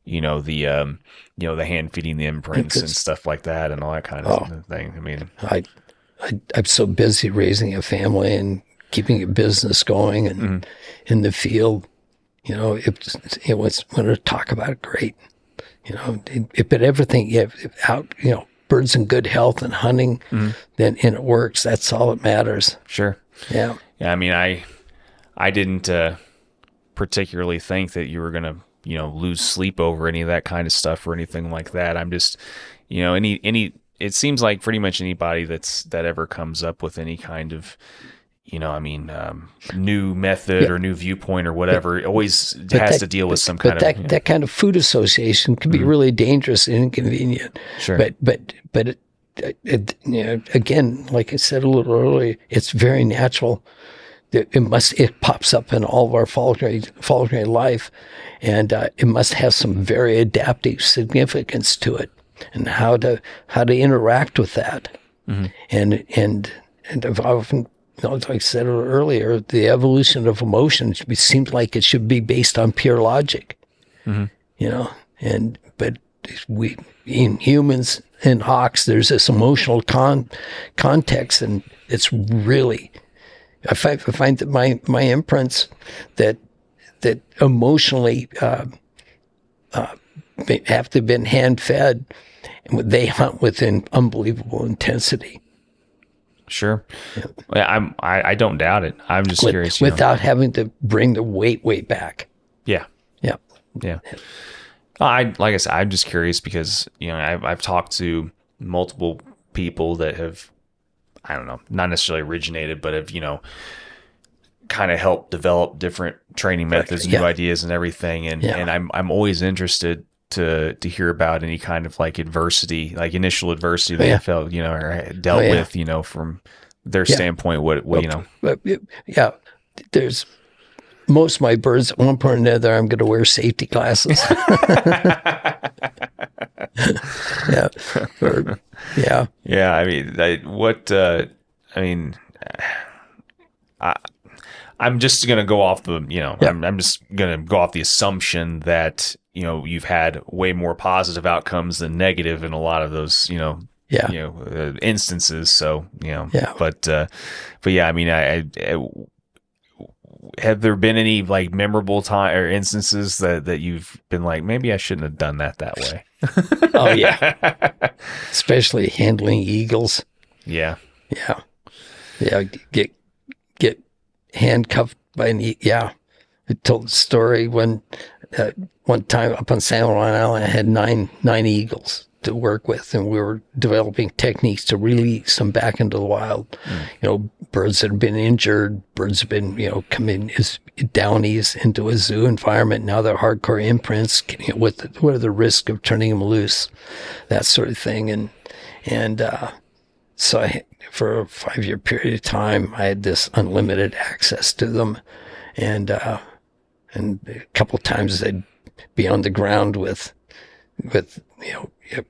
the hand feeding the imprints and stuff like that and all that kind of thing. I mean, I'm so busy raising a family and keeping a business going and in the field, it was when to talk about it, great. But everything, birds in good health and hunting, then and it works. That's all that matters. Sure. Yeah. Yeah. I mean, I didn't particularly think that you were gonna, lose sleep over any of that kind of stuff or anything like that. I'm just, any. It seems like pretty much anybody that ever comes up with any kind of, new method or new viewpoint or whatever, it always has to deal with some kind of... That kind of food association can be really dangerous and inconvenient. Sure. But again, like I said a little earlier, it's very natural. It pops up in all of our falconry life, and it must have some very adaptive significance to it, and how to interact with that. Mm-hmm. And I've often, like I said earlier, the evolution of emotion seems like it should be based on pure logic. Mm-hmm. But we, in humans and hawks, there's this emotional context, and it's really, I find that my imprints that emotionally have to have been hand fed, and they hunt with an unbelievable intensity. Sure. Yeah. I don't doubt it. I'm just curious. Without having to bring the weight back. Yeah. Yeah. Yeah. Like I said, I'm just curious because, I've talked to multiple people that have, I don't know, not necessarily originated, but have, kind of helped develop different training methods, new ideas and everything. And I'm always interested to hear about any kind of like adversity, like initial adversity they felt, or dealt with, from their standpoint, Yeah. There's most of my birds at one point or another, I'm going to wear safety glasses. Yeah. Yeah. I mean, I'm just going to go off the, I'm just going to go off the assumption that, you've had way more positive outcomes than negative in a lot of those, instances. So, but yeah, I mean, I have there been any like memorable time or instances that you've been like, maybe I shouldn't have done that way? Oh yeah. Especially handling eagles. Yeah. Yeah. Yeah. Get handcuffed by an eagle. Yeah. I told the story when, one time up on San Juan Island, I had nine eagles to work with, and we were developing techniques to release them back into the wild. Birds that have been injured, birds have been, come in as downies into a zoo environment. Now they're hardcore imprints. What are the risks of turning them loose? That sort of thing. So for a 5-year period of time, I had this unlimited access to them. And a couple of times I'd be on the ground with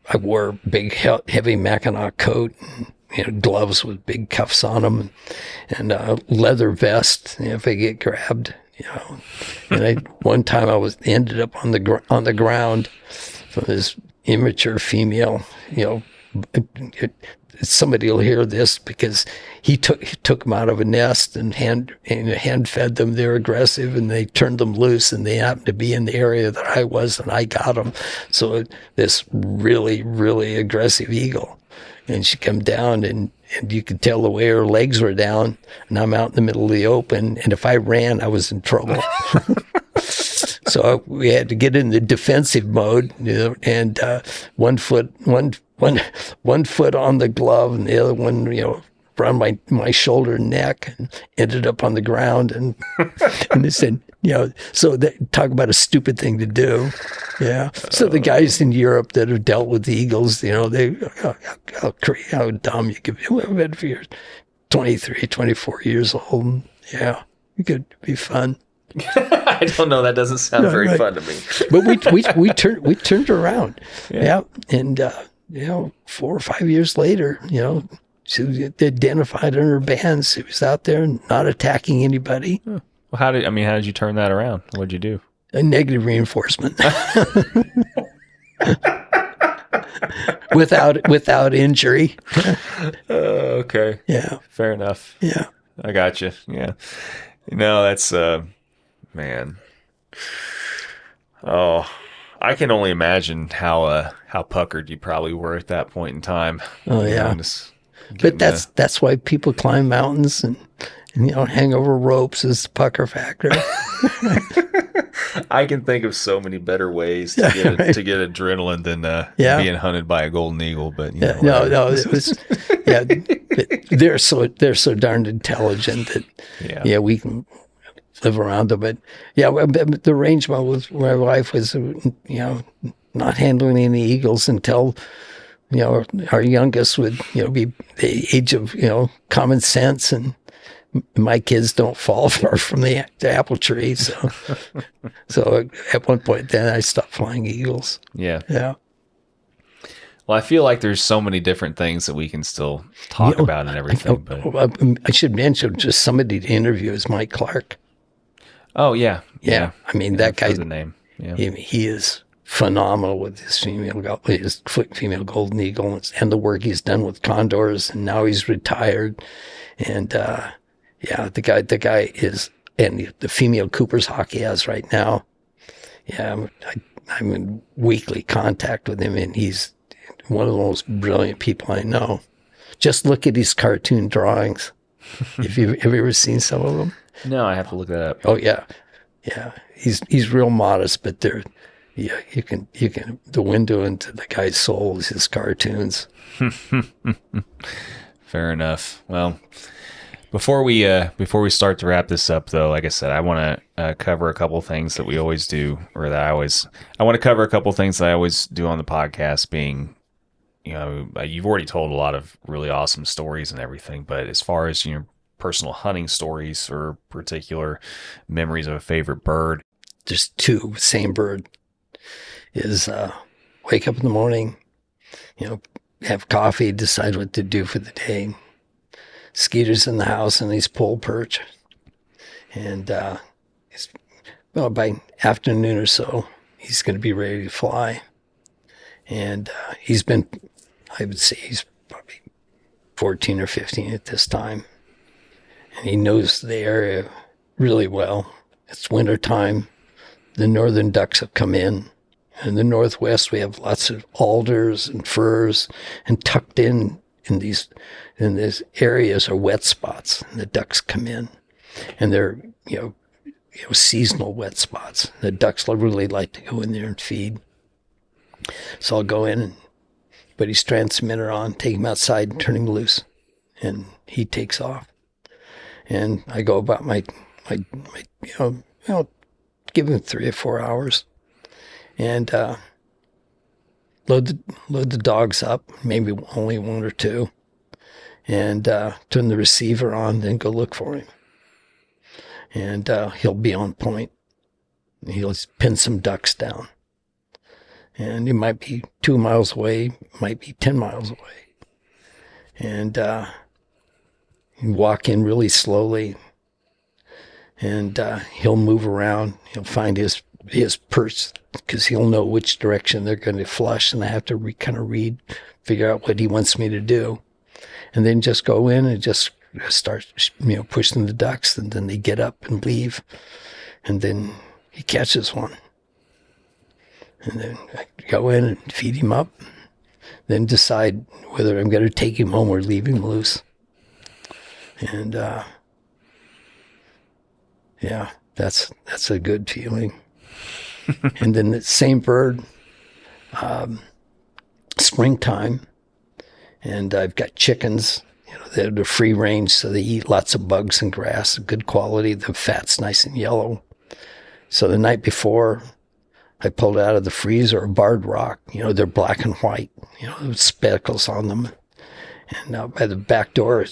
I wore a big heavy Mackinac coat and gloves with big cuffs on them and a leather vest if I get grabbed. And one time I ended up on the ground from this immature female. Somebody will hear this because he took them out of a nest and hand fed them. They're aggressive and they turned them loose, and they happened to be in the area that I was, and I got them. So this really, really aggressive eagle, and she come down and you could tell the way her legs were down, and I'm out in the middle of the open, and if I ran, I was in trouble. So we had to get in the defensive mode, and one foot on the glove and the other one, around my shoulder and neck and ended up on the ground. And and they said, so talk about a stupid thing to do. Yeah. So the guys in Europe that have dealt with the eagles, how dumb you could be. Well, if you're 23, 24 years old, yeah, it could be fun. I don't know. That doesn't sound very fun to me. But we turned around. Yeah. And, 4 or 5 years later, she was identified in her bands. She was out there not attacking anybody. Well, how did you turn that around? What'd you do? A negative reinforcement. without injury. Okay. Yeah. Fair enough. Yeah. I got you. Yeah. That's man. Oh, I can only imagine how puckered you probably were at that point in time. Oh yeah. But that's why people climb mountains and hang over ropes is the pucker factor. I can think of so many better ways to get adrenaline than being hunted by a golden eagle. But no, it was they're so darned intelligent that we can live around them. But the arrangement with my wife was not handling any eagles until our youngest would be the age of common sense, and my kids don't fall far from the apple tree. So at one point then I stopped flying eagles. Yeah. Well, I feel like there's so many different things that we can still talk about and everything. But I should mention just somebody to interview is Mike Clark. Oh yeah. I mean, that guy's the name. Yeah. He is phenomenal with his female golden eagle and the work he's done with condors, and now he's retired. And the guy is, and the female Cooper's hawk he has right now. Yeah, I'm in weekly contact with him, and he's one of the most brilliant people I know. Just look at his cartoon drawings. Have you ever seen some of them? No, I have to look that up. Oh yeah. He's real modest, but you can the window into the guy's soul is his cartoons. Fair enough. Well, before we start to wrap this up, though, like I said, I want to cover a couple things that we always do, or that I want to cover a couple things that I always do on the podcast. Being, you've already told a lot of really awesome stories and everything, but as far as personal hunting stories or particular memories of a favorite bird, there's two. Same bird is wake up in the morning, have coffee, decide what to do for the day. Skeeter's in the house and he's pole perch. And by afternoon or so, he's going to be ready to fly. And I would say he's probably 14 or 15 at this time. And he knows the area really well. It's winter time. The northern ducks have come in. In the northwest, we have lots of alders and firs, and tucked in these areas are wet spots. And the ducks come in, and they're seasonal wet spots. The ducks really like to go in there and feed. So I'll go in and put his transmitter on, take him outside, and turn him loose, and he takes off. And I go about my give him 3 or 4 hours, and load the dogs up, maybe only 1 or 2, and turn the receiver on, then go look for him. And he'll be on point. He'll pin some ducks down. And he might be 2 miles away, might be 10 miles away. And you walk in really slowly, and he'll move around. He'll find his perch, because he'll know which direction they're going to flush, and I have to kind of figure out what he wants me to do. And then just go in and just start, pushing the ducks, and then they get up and leave, and then he catches one. And then I go in and feed him up, then decide whether I'm going to take him home or leave him loose. And that's a good feeling. And then the same bird, springtime, and I've got chickens, They're free range, so they eat lots of bugs and grass, good quality. The fat's nice and yellow. So the night before, I pulled out of the freezer a barred rock. They're black and white, with speckles on them. And by the back door,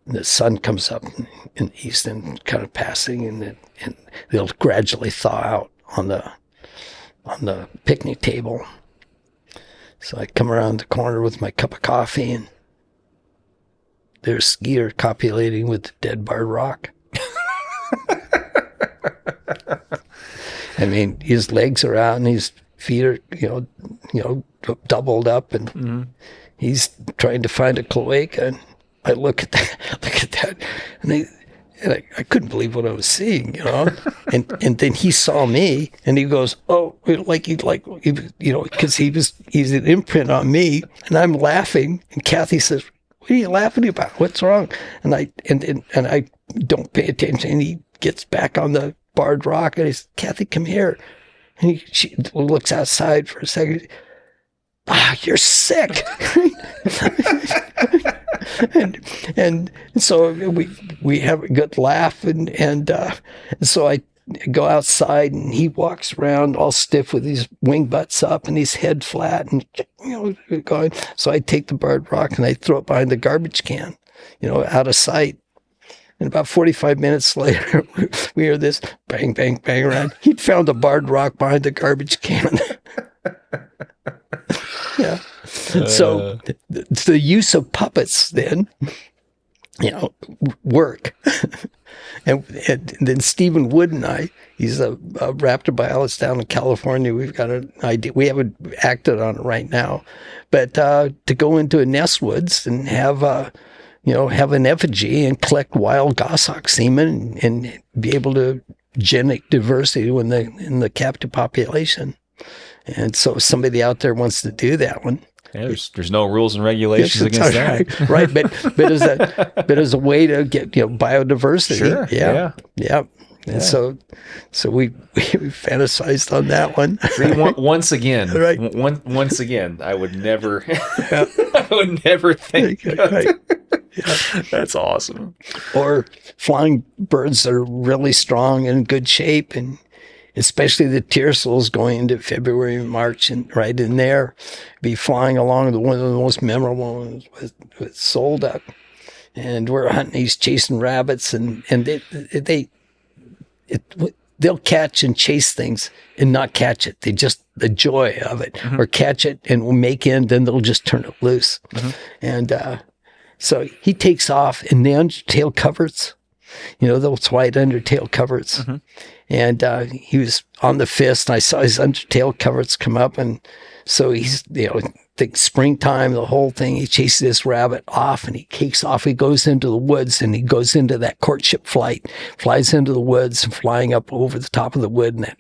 the sun comes up in the east and kind of passing, and they'll gradually thaw out on the picnic table. So I come around the corner with my cup of coffee, and there's Skeeter copulating with the dead barred rock. I mean, his legs are out and his feet are, doubled up, and he's trying to find a cloaca. And I look at that, and I couldn't believe what I was seeing, and then he saw me, and he goes, "Oh," because he's an imprint on me, and I'm laughing, and Kathy says, "What are you laughing about? What's wrong?" And I don't pay attention, and he gets back on the barred rock, and he says, "Kathy, come here." And she looks outside for a second. You're sick. and so we have a good laugh, and so I go outside, and he walks around all stiff with his wing butts up and his head flat, and going. So I take the barred rock and I throw it behind the garbage can, out of sight. And about 45 minutes later, we hear this bang, bang, bang around. He'd found a barred rock behind the garbage can. Yeah. So the use of puppets then, work. and then Stephen Wood and I, he's a raptor biologist down in California. We've got an idea. We haven't acted on it right now. But to go into a nest woods and have an effigy and collect wild goshawk semen and be able to genetic diversity in the captive population. And so if somebody out there wants to do that one. Yeah, there's no rules and regulations against that. Right. But as a way to get, biodiversity. Sure. Yeah. And so we fantasized on that one. Once again, right. Once again, I would never, I would never think. Right. Yeah. That's awesome. Or flying birds that are really strong and in good shape, and especially the tiercels going into February and March, and right in there, be flying along one of the most memorable ones with soul duck. And we're hunting, he's chasing rabbits, and they'll catch and chase things and not catch it. They just, the joy of it, or catch it and will make in, then they'll just turn it loose. And so he takes off in the undertail coverts, those white undertail coverts. And he was on the fist, and I saw his undertail coverts come up. And so he's, the springtime, the whole thing, he chases this rabbit off, and he takes off. He goes into the woods, and he goes into that courtship flight, flies into the woods, and flying up over the top of the wood, and that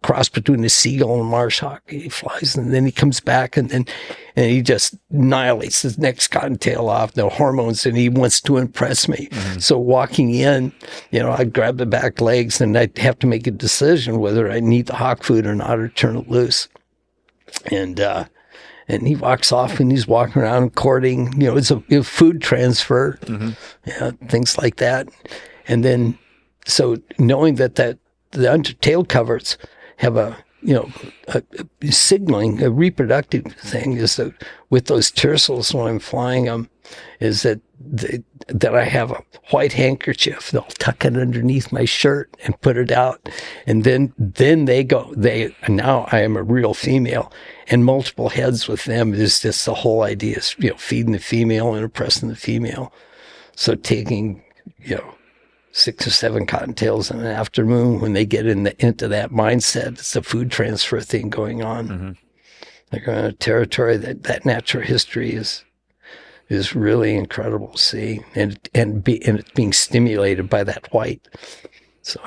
cross between the seagull and the marsh hawk. He flies, and then he comes back, and he just annihilates his next cottontail off, no hormones, and he wants to impress me. So walking in, I grab the back legs, and I'd have to make a decision whether I need the hawk food or not, or turn it loose. And he walks off, and he's walking around courting, it's a food transfer, things like that. And then, so knowing that the undertail coverts have a signaling, a reproductive thing, is that with those tiercels, when I'm flying them, is that I have a white handkerchief. They'll tuck it underneath my shirt and put it out. And then now I am a real female, and multiple heads with them is just the whole idea is, feeding the female and oppressing the female. So taking, 6 or 7 cottontails in an afternoon, when they get into that mindset, it's a food transfer thing going on. They're going to a territory that natural history is really incredible to see, and it's being stimulated by that white. So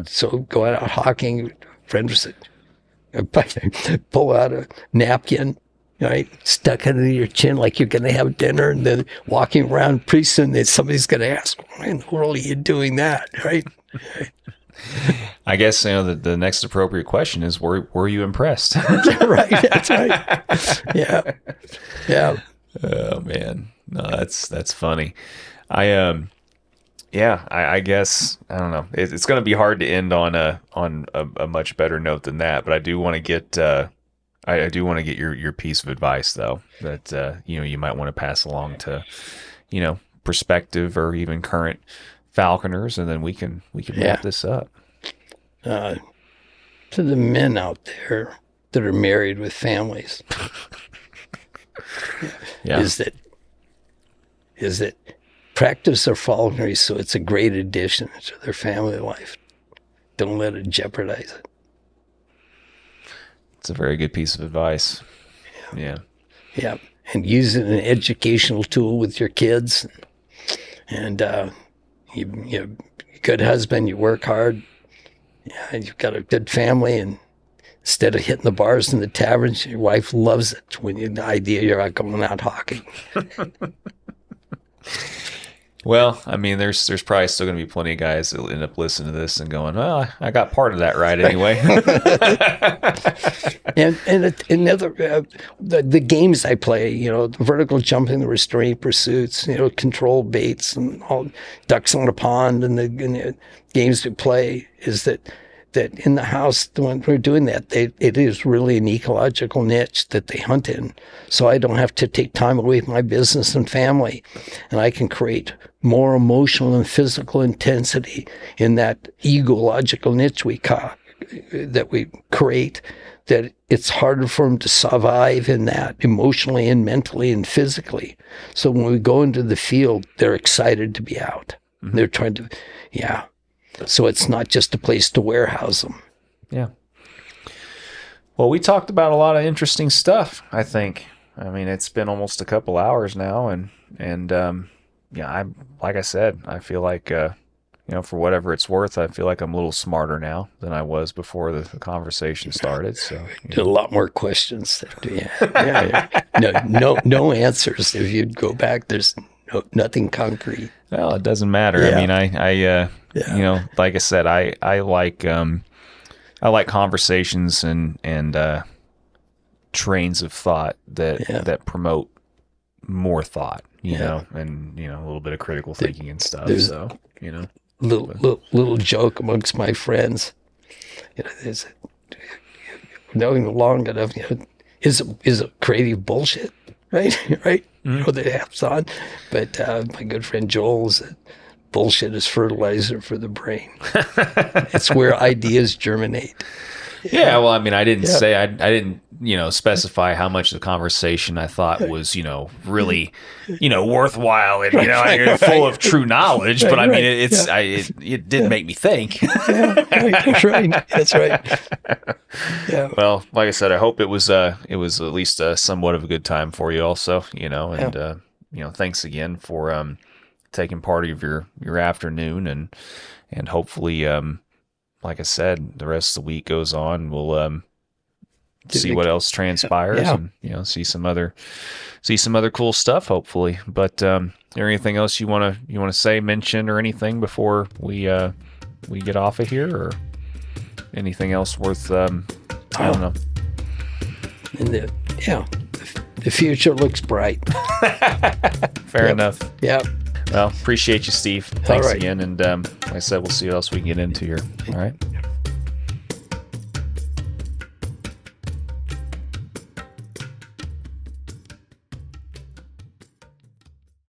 so go out hawking. Friend was pull out a napkin, right? Stuck it under your chin like you're going to have dinner, and then walking around. Pretty soon, somebody's going to ask, "Why in the world are you doing that?" Right? I guess the next appropriate question is, were you impressed? Right. That's right. Yeah. Oh man. No, that's funny. I guess I don't know. It's going to be hard to end on a much better note than that. But I do want to get I do want to get your piece of advice though that you might want to pass along to prospective or even current falconers, and then we can wrap this up. To the men out there that are married with families, is that practice their falconry so it's a great addition to their family life. Don't let it jeopardize it. It's a very good piece of advice. Yeah. And use it as an educational tool with your kids. And you're a good husband, you work hard, you've got a good family, and instead of hitting the bars in the taverns, your wife loves it when the idea you're out going out hawking. Well, I mean, there's probably still going to be plenty of guys that will end up listening to this and going, well, I got part of that right anyway. and another, the games I play, the vertical jumping, the restraint pursuits, control baits and all ducks on a pond, and the games we play is that in the house, when we're doing that, it is really an ecological niche that they hunt in. So I don't have to take time away from my business and family, and I can create more emotional and physical intensity in that ecological niche that we create, that it's harder for them to survive in that emotionally and mentally and physically. So when we go into the field, they're excited to be out. Mm-hmm. They're trying to, So it's not just a place to warehouse them. Yeah. Well, we talked about a lot of interesting stuff, I think. I mean, it's been almost a couple hours now, and like I said, I feel like, for whatever it's worth, I feel like I'm a little smarter now than I was before the conversation started. So a lot more questions. No answers. If you'd go back, there's nothing concrete. Well, it doesn't matter. Yeah. I mean, like I said, I like conversations and trains of thought that promote more thought, you know, and a little bit of critical thinking and stuff. So, little joke amongst my friends, there's knowing long enough, is it creative bullshit, right? Mm-hmm. They have on, but my good friend Joel said, bullshit is fertilizer for the brain. It's where ideas germinate. Yeah, well, I mean, I didn't say, I didn't, specify how much of the conversation I thought was, really, worthwhile and, full of true knowledge. But I mean, it did make me think. That's right. Yeah. Well, like I said, I hope it was at least somewhat of a good time for you also, and, thanks again for, taking part of your afternoon, and hopefully, like I said, the rest of the week goes on. We'll see what else transpires, and see some other cool stuff. Hopefully, but is there anything else you want to say, mention, or anything before we get off of here, or anything else worth? I don't know. And the future looks bright. Fair enough. Yeah. Well, appreciate you, Steve. Thanks again. And like I said, we'll see what else we can get into here. All right.